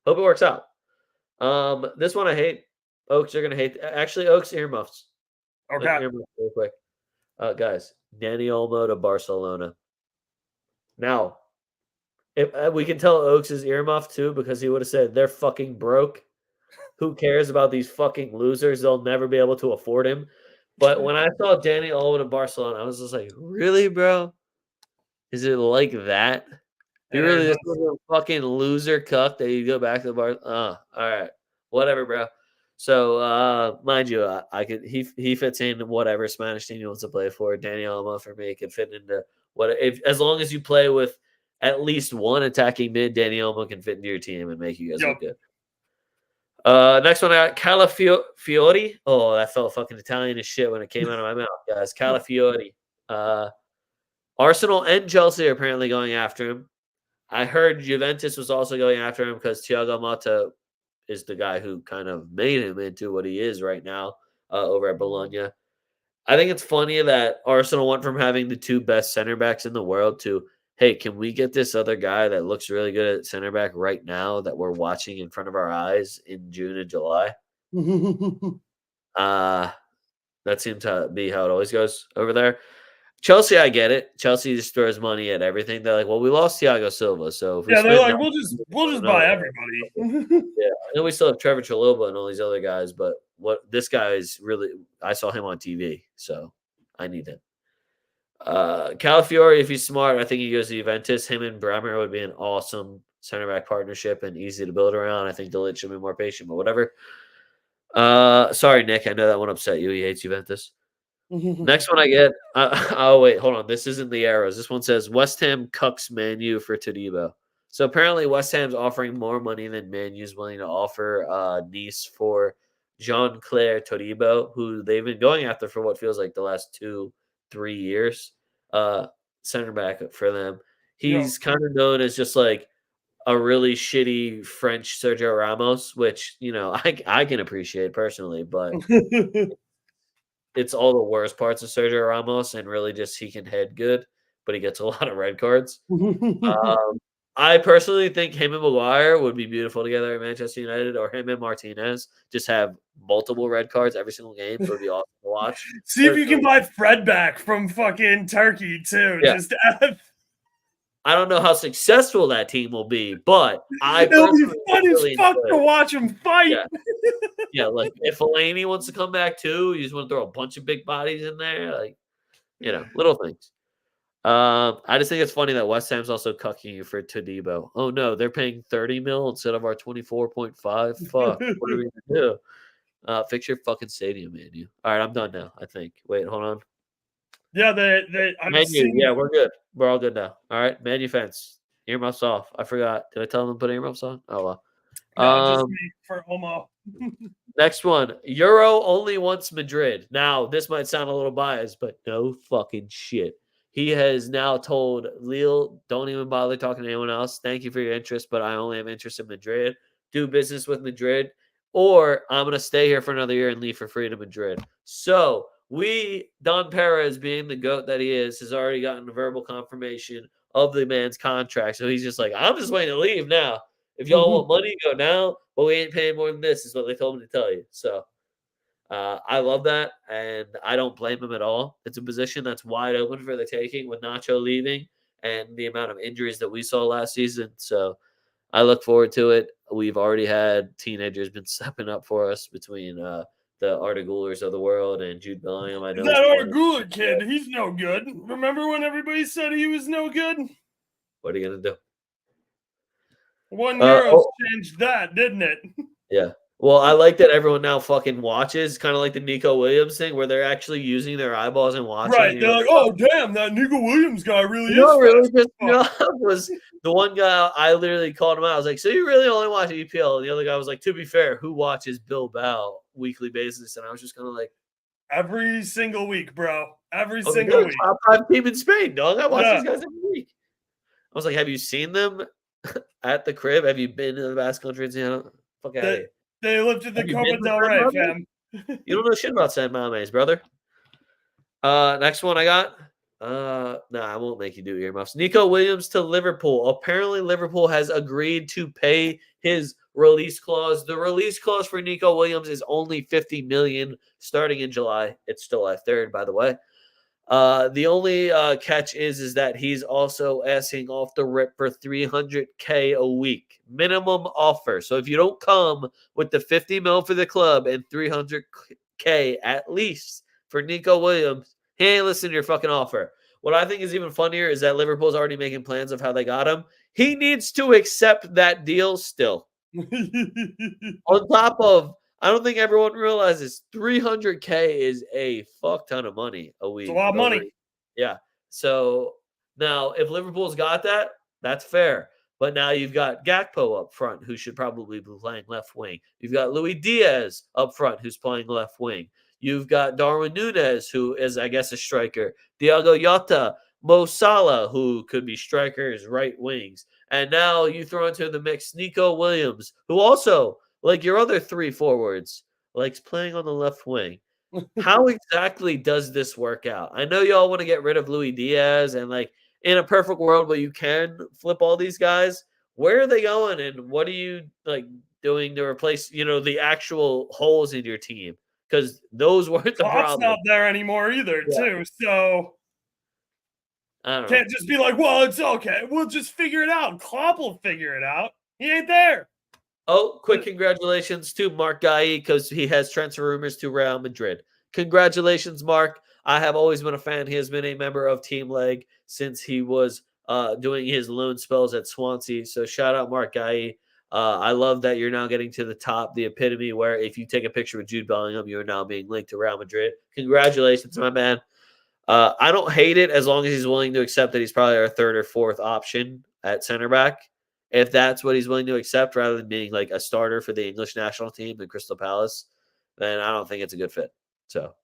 Hope it works out. This one I hate. Oaks are gonna hate. Actually, Oaks earmuffs. Okay. Earmuffs real quick. Guys, Danny Olmo to Barcelona. Now, if we can tell Oaks is earmuffed too because he would have said they're fucking broke. Who cares about these fucking losers? They'll never be able to afford him. But when I saw Danny Olmo to Barcelona, I was just like, really, bro? Is it like that? You really just a fucking loser cuck that you go back to the bar? All right, whatever, bro. So, mind you, I could he fits in whatever Spanish team he wants to play for. Danny Olmo for me can fit into what if as long as you play with at least one attacking mid, Danny Olmo can fit into your team and make you guys look good. Next one I got Calafiori. Oh, that felt fucking Italian as shit when it came out of my mouth, guys. Calafiori. Arsenal and Chelsea are apparently going after him. I heard Juventus was also going after him because Thiago Motta is the guy who kind of made him into what he is right now over at Bologna. I think it's funny that Arsenal went from having the two best center backs in the world to, hey, can we get this other guy that looks really good at center back right now that we're watching in front of our eyes in June and July? That seems to be how it always goes over there. Chelsea, I get it. Chelsea just throws money at everything. They're like, well, we lost Thiago Silva, so if we they're like, spend we'll just buy everybody. yeah, I know we still have Trevor Chalobah and all these other guys, but what this guy is really, I saw him on TV, so I need him. Calafiori, if he's smart, I think he goes to Juventus. Him and Bremer would be an awesome center back partnership and easy to build around. I think Delit should be more patient, but whatever. Sorry, Nick. I know that one upset you. He hates Juventus. Next one I get. Oh wait, hold on. This isn't the arrows. This one says West Ham cucks Man U for Todibo. So apparently West Ham's offering more money than Man U's willing to offer Nice for Jean-Claire Todibo, who they've been going after for what feels like the last 2-3 years. Center back for them. He's kind of known as just like a really shitty French Sergio Ramos, which I can appreciate personally, but it's all the worst parts of Sergio Ramos, and really just he can head good, but he gets a lot of red cards. I personally think him and Maguire would be beautiful together at Manchester United, or him and Martinez just have multiple red cards every single game. It would be awesome to watch. See if you can buy Fred back from fucking Turkey too. Yeah. Just I don't know how successful that team will be, but it'll be fun as fuck to watch them fight. Yeah, like if Fellaini wants to come back too, you just want to throw a bunch of big bodies in there, like little things. I just think it's funny that West Ham's also cucking you for Todibo. Oh no, they're paying 30 mil instead of our 24.5. Fuck, what are we gonna do? Fix your fucking stadium, man. All right, I'm done now. I think. Wait, hold on. Yeah, Yeah, we're good. We're all good now. All right, Manu fence. Earmuffs off. I forgot. Did I tell them to put earmuffs on? Oh well. No, just me for Omo. Next one. Euro only wants Madrid. Now, this might sound a little biased, but no fucking shit. He has now told Lille, don't even bother talking to anyone else. Thank you for your interest, but I only have interest in Madrid. Do business with Madrid, or I'm going to stay here for another year and leave for free to Madrid. So, Don Perez, being the GOAT that he is, has already gotten a verbal confirmation of the man's contract. So he's just like, I'm just waiting to leave now. If y'all want money, go now, but we ain't paying more than this, is what they told me to tell you. So I love that, and I don't blame him at all. It's a position that's wide open for the taking with Nacho leaving and the amount of injuries that we saw last season. So I look forward to it. We've already had teenagers been stepping up for us between the Arda Gulers of the world and Jude Bellingham. I know he's That playing. Argula kid, he's no good. Remember when everybody said he was no good? What are you gonna do? 1 Euros changed that, didn't it? Yeah. Well, I like that everyone now fucking watches, kind of like the Nico Williams thing, where they're actually using their eyeballs and watching. Right. And They're you're like, like, oh, damn, that Nico Williams guy really you know is what really fast. pissed me off was the one guy I literally called him out. I was like, so you really only watch EPL? And the other guy was like, to be fair, who watches Bilbao weekly basis? And I was just kind of like, Every single week, bro. Every oh, single week. top 5 team in Spain, dog. I watch Yeah. these guys every week. I was like, have you seen them at the crib? Have you been to the Basque Country and seen them? Fuck out of here. They lifted the Have you Copa been to del San Rey, Mames? fam. You don't know shit about San Mames, brother. Next one I got. I won't make you do earmuffs. Nico Williams to Liverpool. Apparently, Liverpool has agreed to pay his release clause. The release clause for Nico Williams is only 50 million starting in July. It's July 3rd, by the way. The only catch is that he's also asking off the rip for 300K a week minimum offer. So if you don't come with the 50 mil for the club and 300K at least for Nico Williams, he ain't listening to your fucking offer. What I think is even funnier is that Liverpool's already making plans of how they got him. He needs to accept that deal still. On top of, I don't think everyone realizes 300K is a fuck ton of money a week. It's a lot of money. Yeah. So now, if Liverpool's got that, that's fair. But now you've got Gakpo up front, who should probably be playing left wing. You've got Luis Diaz up front, who's playing left wing. You've got Darwin Núñez, who is, I guess, a striker. Diogo Jota, Mo Salah, who could be strikers, right wings. And now you throw into the mix Nico Williams, who also, like your other 3 forwards, likes playing on the left wing. How exactly does this work out? I know y'all want to get rid of Luis Diaz, and like in a perfect world where you can flip all these guys, where are they going, and what are you like doing to replace, the actual holes in your team? Because those weren't the Klopp's problem. not there anymore either, too. So I don't know. can't just be like, well, it's okay. We'll just figure it out. Klopp will figure it out. He ain't there. Oh, quick congratulations to Mark Guy because he has transfer rumors to Real Madrid. Congratulations, Mark. I have always been a fan. He has been a member of Team Leg since he was doing his loan spells at Swansea. So shout out, Mark Guy. I love that you're now getting to the top, the epitome where if you take a picture with Jude Bellingham, you're now being linked to Real Madrid. Congratulations, my man. I don't hate it as long as he's willing to accept that he's probably our 3rd or 4th option at center back. If that's what he's willing to accept rather than being like a starter for the English national team in Crystal Palace, then I don't think it's a good fit. So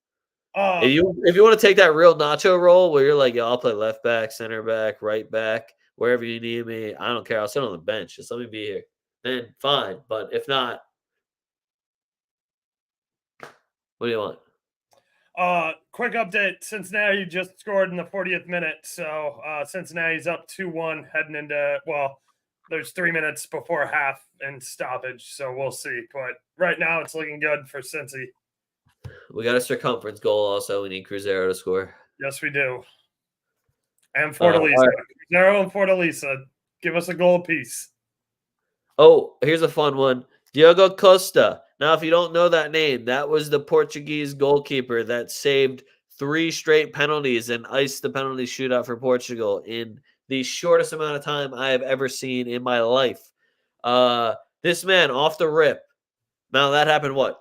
if you want to take that real Nacho role where you're like, yeah, I'll play left back, center back, right back, wherever you need me, I don't care. I'll sit on the bench. Just let me be here. Then fine. But if not, what do you want? Quick update. Cincinnati just scored in the 40th minute. So Cincinnati's up 2-1 heading into, well, there's 3 minutes before half and stoppage. So we'll see. But right now it's looking good for Cincy. We got a circumference goal also. We need Cruzeiro to score. Yes, we do. And Fortaleza. Cruzeiro and Fortaleza. Give us a goal apiece. Oh, here's a fun one. Diogo Costa. Now, if you don't know that name, that was the Portuguese goalkeeper that saved 3 straight penalties and iced the penalty shootout for Portugal in the shortest amount of time I have ever seen in my life. This man off the rip. Now, that happened, what,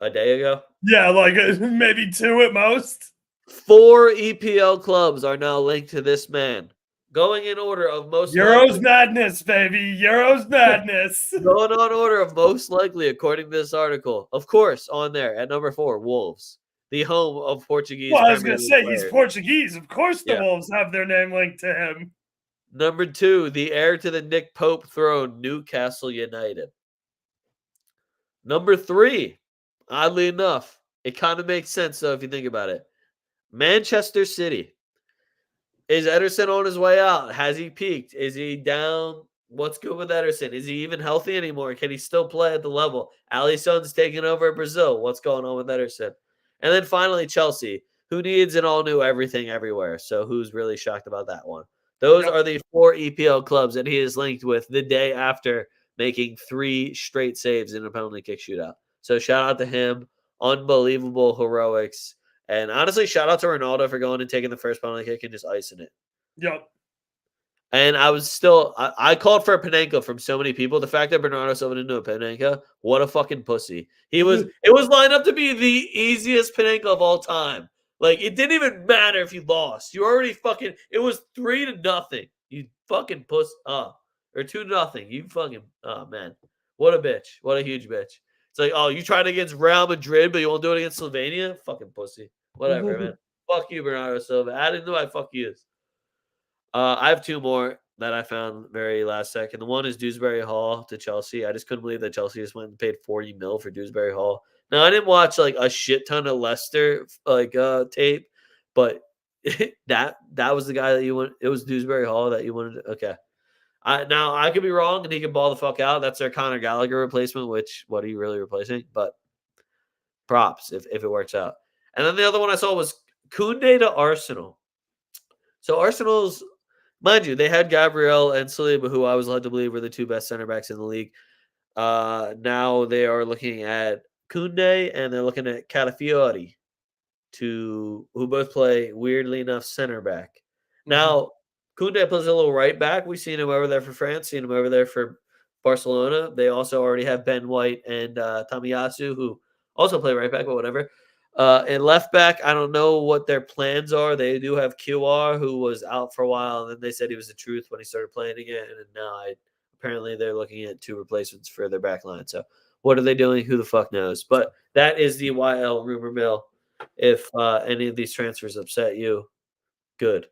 a day ago? Yeah, like maybe 2 at most. 4 EPL clubs are now linked to this man. Going in order of most Euros madness, baby. Euros madness. Going on order of most likely, according to this article. Of course, on there at number 4, Wolves, the home of Portuguese. Well, I was going to say he's Portuguese. Of course, the Wolves have their name linked to him. Number 2, the heir to the Nick Pope throne, Newcastle United. Number 3, oddly enough, It kind of makes sense, though, if you think about it. Manchester City. Is Ederson on his way out? Has he peaked? Is he down? What's good with Ederson? Is he even healthy anymore? Can he still play at the level? Alisson's taking over at Brazil. What's going on with Ederson? And then finally, Chelsea, who needs an all new everything everywhere. So who's really shocked about that one? Those Yep. are the 4 EPL clubs that he is linked with the day after making 3 straight saves in a penalty kick shootout. So shout out to him. Unbelievable heroics. And honestly, shout out to Ronaldo for going and taking the first penalty kick and just icing it. Yep. And I called for a Panenka from so many people. The fact that Bernardo Silva didn't do a Panenka, what a fucking pussy. It was lined up to be the easiest Panenka of all time. Like, it didn't even matter if you lost. You already fucking, it was 3-0. You fucking puss up. Or 2-0. You fucking, oh man. What a bitch. What a huge bitch. It's like, oh, you tried against Real Madrid, but you won't do it against Slovenia? Fucking pussy. Whatever, man. Fuck you, Bernardo Silva. Add into my fuck yous. I have 2 more that I found very last second. The one is Dewsbury Hall to Chelsea. I just couldn't believe that Chelsea just went and paid 40 mil for Dewsbury Hall. Now I didn't watch like a shit ton of Leicester tape, but that was the guy that you want. It was Dewsbury Hall that you wanted. Okay. Now I could be wrong and he could ball the fuck out. That's their Conor Gallagher replacement, which what are you really replacing? But props if it works out. And then the other one I saw was Koundé to Arsenal. So Arsenal's, mind you, they had Gabriel and Saliba, who I was led to believe were the 2 best center backs in the league. Now they are looking at Koundé and they're looking at Calafiori, who both play weirdly enough center back. Now Koundé plays a little right back. We've seen him over there for France, seen him over there for Barcelona. They also already have Ben White and Tomiyasu, who also play right back, but whatever. And left back, I don't know what their plans are. They do have QR, who was out for a while, and then they said he was the truth when he started playing again. And now apparently they're looking at 2 replacements for their back line. So what are they doing? Who the fuck knows? But that is the YL rumor mill. If any of these transfers upset you, good.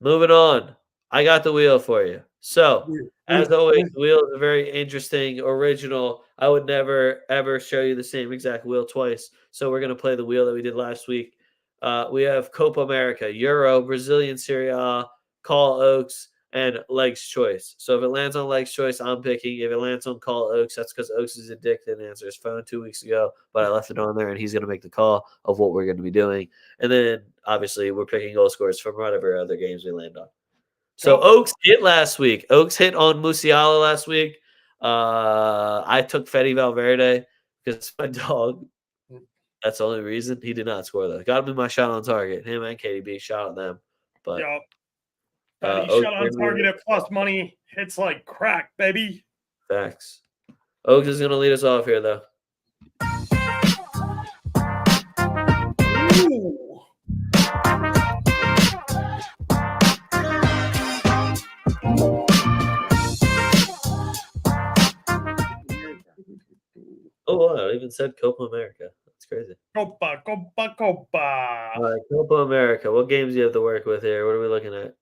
Moving on. I got the wheel for you. So, as always, the wheel is a very interesting, original. I would never, ever show you the same exact wheel twice. So, we're going to play the wheel that we did last week. We have Copa America, Euro, Brazilian Serie A, Call Oaks, and Legs Choice. So, if it lands on Legs Choice, I'm picking. If it lands on Call Oaks, that's because Oaks is addicted and answered his phone 2 weeks ago. But I left it on there, and he's going to make the call of what we're going to be doing. And then, obviously, we're picking goal scores from whatever other games we land on. So Oaks hit last week. Oaks hit on Musiala last week. I took Fede Valverde because it's my dog. That's the only reason. He did not score, though. Got him in my shot on target. Him and KDB shot at them. But he shot on target at plus money. Hits like crack, baby. Facts. Oaks is going to lead us off here, though. Ooh. Oh, wow. I even said Copa America. That's crazy. Copa. All right, Copa America. What games do you have to work with here? What are we looking at?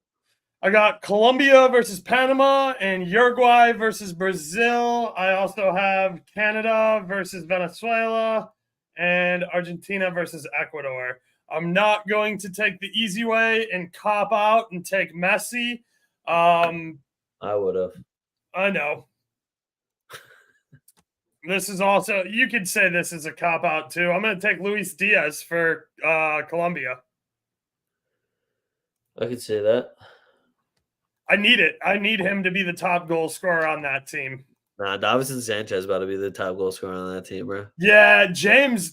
I got Colombia versus Panama and Uruguay versus Brazil. I also have Canada versus Venezuela and Argentina versus Ecuador. I'm not going to take the easy way and cop out and take Messi. I would have. I know. This is also, you could say this is a cop out too. I'm going to take Luis Diaz for Colombia. I could say that. I need it. I need him to be the top goal scorer on that team. Nah, Davison Sanchez about to be the top goal scorer on that team, bro. Yeah, James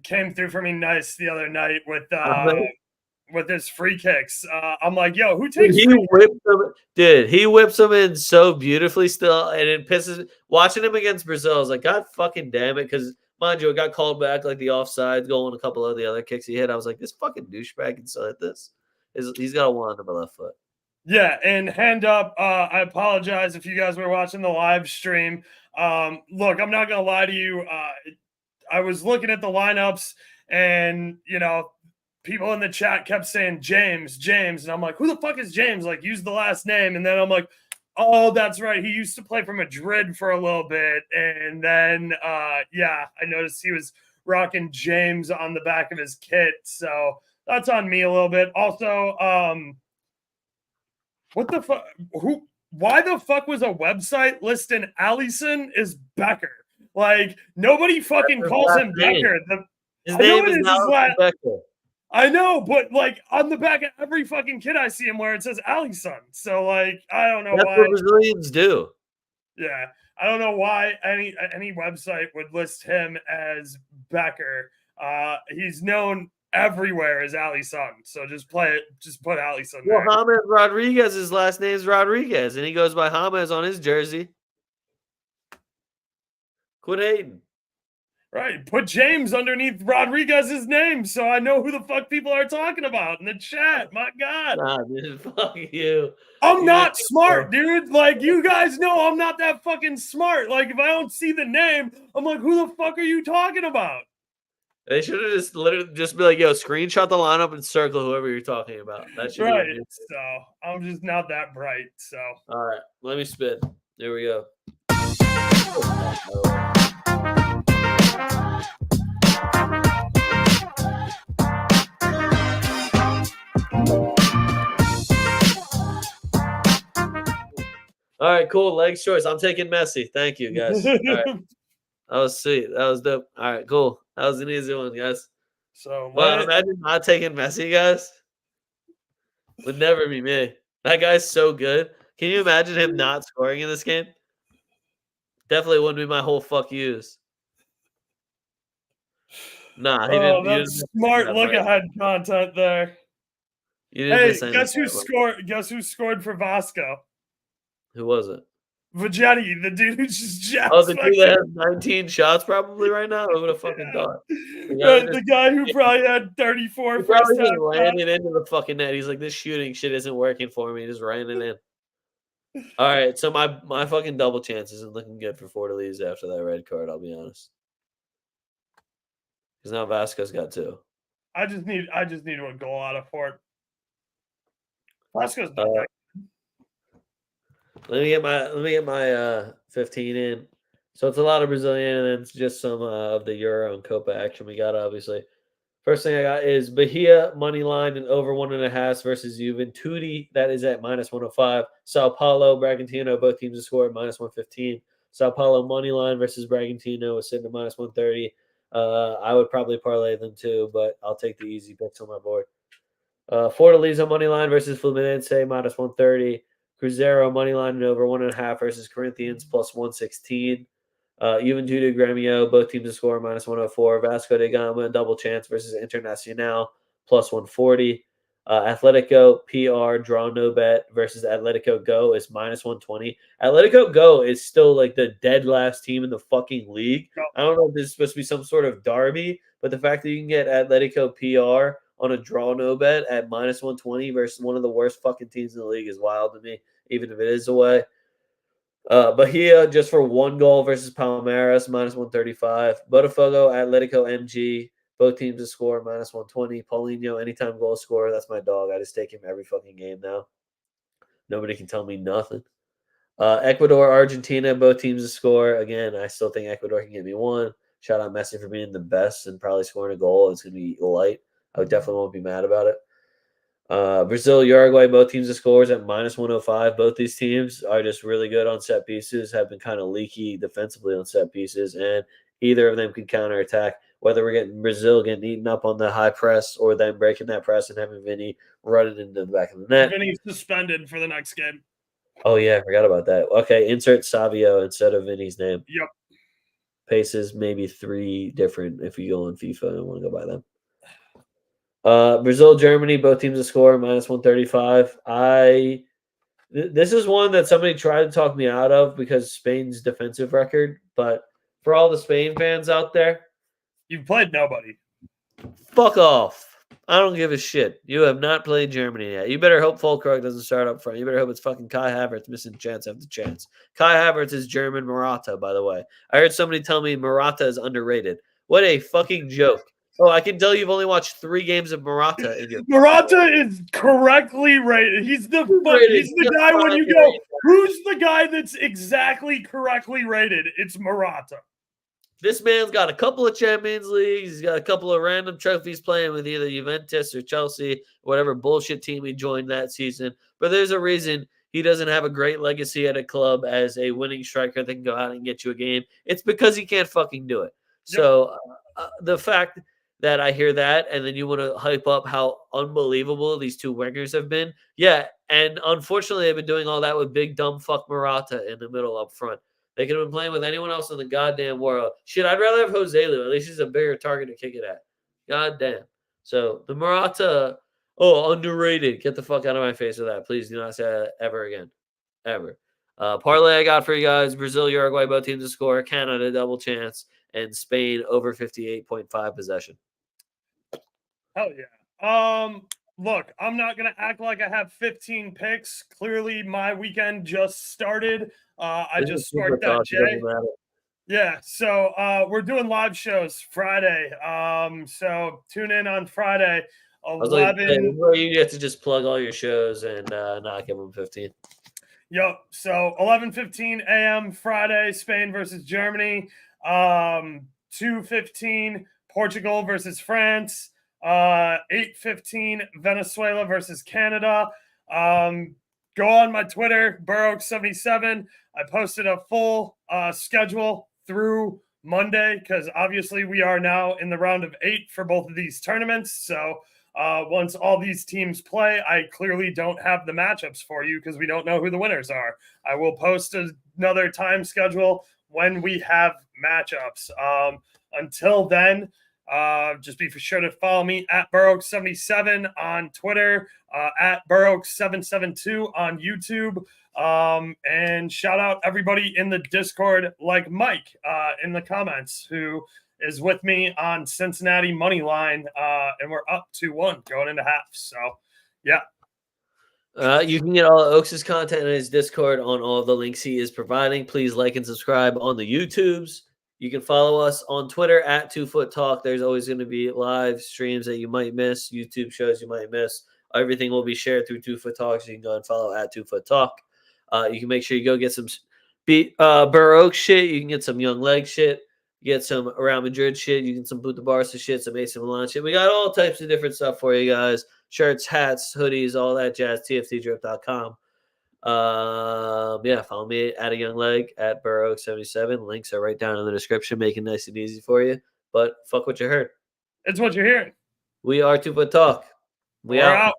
came through for me nice the other night with his free kicks. I'm like, yo, who takes? He whipped them, dude. He whips them in so beautifully still, and it pisses. Watching him against Brazil, I was like, God fucking damn it, because mind you, it got called back like the offside goal and a couple of the other kicks he hit. I was like, this fucking douchebag can still hit this. He's got a one on the left foot. Yeah, and hand up, I apologize if you guys were watching the live stream. Look, I'm not gonna lie to you. I was looking at the lineups, and people in the chat kept saying James, and I'm like, who the fuck is James? Like, use the last name, and then I'm like, Oh, that's right. He used to play for Madrid for a little bit, and then yeah, I noticed he was rocking James on the back of his kit. So that's on me a little bit. Also, what the fuck? Who? Why the fuck was a website listing Allison is Becker? Like nobody fucking His calls last him name. Becker. His I know name it is is his Allison last. Becker. I know, but like on the back of every fucking kid I see him where it says Allison. So like I don't know That's why. what Brazilians do. Yeah, I don't know why any website would list him as Becker. He's known everywhere as Allison. So just play it. Just put Allison Well, there. James Rodriguez, his last name is Rodriguez, and he goes by James on his jersey. Quit hating. Right. Put James underneath Rodriguez's name so I know who the fuck people are talking about in the chat. My God. Nah, dude, fuck you. I'm You not make smart, dude. Like, you guys know I'm not that fucking smart. Like, if I don't see the name, I'm like, who the fuck are you talking about? They should have just literally just be like, yo, screenshot the lineup and circle whoever you're talking about. That should be Right. it. So I'm just not that bright. So All right, let me spin. There we go. All right, cool. Legs choice. I'm taking Messi. Thank you, guys. All right. That was sweet. That was dope. All right, cool. That was an easy one, guys. so Well, imagine not taking Messi, guys. Would never be me. That guy's so good. Can you imagine him not scoring in this game? Definitely wouldn't be my whole fuck yous. Nah, he oh, didn't. You didn't that's miss smart that, look right? ahead content there. You didn't Hey, miss anything. guess who scored? Guess who scored for Vasco? Who was it? Vegetti, the dude who just Oh, jacks the dude that fucking has 19 shots probably right now. Who would have fucking yeah. thought? The guy Right, that the just guy who probably had 34 he first probably time just ran shots. it into the fucking net. He's like, this shooting shit isn't working for me. He just ran it in. All right, so my fucking double chance isn't looking good for Fortaleza after that red card. I'll be honest, because now Vasco's got two. I just need a goal out of Fort. Vasco's not Uh, that. let me get my 15 in. So it's a lot of Brazilian, and then it's just some of the Euro and Copa action we got. Obviously, first thing I got is Bahia money line and over 1.5 versus Juventude. That is at -105. Sao Paulo, Bragantino, both teams to score at -115. Sao Paulo money line versus Bragantino is sitting at -130. I would probably parlay them too, but I'll take the easy picks on my board. Fortaleza money line versus Fluminense -130. Cruzeiro money line and over 1.5 versus Corinthians +116. Juventude Gremio, both teams to score -104. Vasco da Gama, double chance versus Internacional +140. Atletico PR draw no bet versus Atletico Go is -120. Atletico Go is still like the dead last team in the fucking league. I don't know if this is supposed to be some sort of derby, but the fact that you can get Atletico PR on a draw no bet at -120 versus one of the worst fucking teams in the league is wild to me, even if it is away. Bahia just for one goal versus Palmeiras -135. Botafogo, Atletico MG, both teams to score -120. Paulinho, anytime goal scorer, that's my dog. I just take him every fucking game now. Nobody can tell me nothing. Ecuador, Argentina, both teams to score. Again, I still think Ecuador can get me one. Shout out Messi for being the best and probably scoring a goal. It's going to be light. I definitely won't be mad about it. Brazil, Uruguay, both teams to scores at -105. Both these teams are just really good on set pieces, have been kind of leaky defensively on set pieces, and either of them can counterattack. Whether we're getting Brazil getting eaten up on the high press or them breaking that press and having Vinny running into the back of the net. Vinny's suspended for the next game. Oh, yeah, I forgot about that. Okay, insert Savio instead of Vinny's name. Yep. Paces, maybe 3 different if you go on FIFA and want to go by them. Brazil, Germany, both teams to score -135. This is one that somebody tried to talk me out of because Spain's defensive record. But for all the Spain fans out there, You've played nobody. fuck off. I don't give a shit. You have not played Germany yet. You better hope Fulkrug doesn't start up front. You better hope it's fucking Kai Havertz missing chance after chance. Kai Havertz is German Morata, by the way. I heard somebody tell me Morata is underrated. What a fucking joke. Oh, I can tell you've only watched 3 games of Murata in your Murata is correctly rated. He's the guy when you go, who's the guy that's exactly correctly rated? It's Murata. This man's got a couple of Champions Leagues. He's got a couple of random trophies playing with either Juventus or Chelsea, whatever bullshit team he joined that season. But there's a reason he doesn't have a great legacy at a club as a winning striker that can go out and get you a game. It's because he can't fucking do it. Yep. So the fact that I hear that and then you want to hype up how unbelievable these 2 wingers have been. Yeah, and unfortunately they've been doing all that with big dumb fuck Murata in the middle up front. They could have been playing with anyone else in the goddamn world. Shit, I'd rather have Jose Lu. At least he's a bigger target to kick it at. God damn. So the Murata, underrated. Get the fuck out of my face with that. Please do not say that ever again. Ever. Parlay I got for you guys. Brazil, Uruguay, both teams to score. Canada, double chance. And Spain, over 58.5 possession. Hell yeah. Look, I'm not going to act like I have 15 picks. Clearly, my weekend just started. I just sparked that J. Yeah, so we're doing live shows Friday. So tune in on Friday. 11. You get to just plug all your shows and not give them 15. Yep. So 11:15 a.m. Friday, Spain versus Germany. 2:15 Portugal versus France. 8:15 Venezuela versus Canada. Go on my Twitter, Burrow77. I posted a full schedule through Monday because obviously we are now in the round of 8 for both of these tournaments. So once all these teams play, I clearly don't have the matchups for you because we don't know who the winners are. I will post another time schedule when we have matchups. Until then, just be for sure to follow me at Burrow77 on Twitter, at Burrow772 on YouTube. And shout out everybody in the Discord, like Mike in the comments, who is with me on Cincinnati money line, and we're up 2-1 going into half. So, yeah. You can get all of Oaks' content in his Discord on all of the links he is providing. Please like and subscribe on the YouTubes. You can follow us on Twitter at TwoFootTalk. There's always going to be live streams that you might miss, YouTube shows you might miss. Everything will be shared through TwoFootTalk, so you can go and follow at TwoFootTalk. You can make sure you go get some Burr Oak shit. You can get some Young Leg shit. You get some Real Madrid shit. You can some Boot the Barca shit, some AC Milan shit. We got all types of different stuff for you guys. Shirts, hats, hoodies, all that jazz. TFTdrip.com. Yeah, follow me at a young leg at Burrow77. Links are right down in the description, making it nice and easy for you. But fuck what you heard. It's what you're hearing. We are TwoFootTalk. We We're out.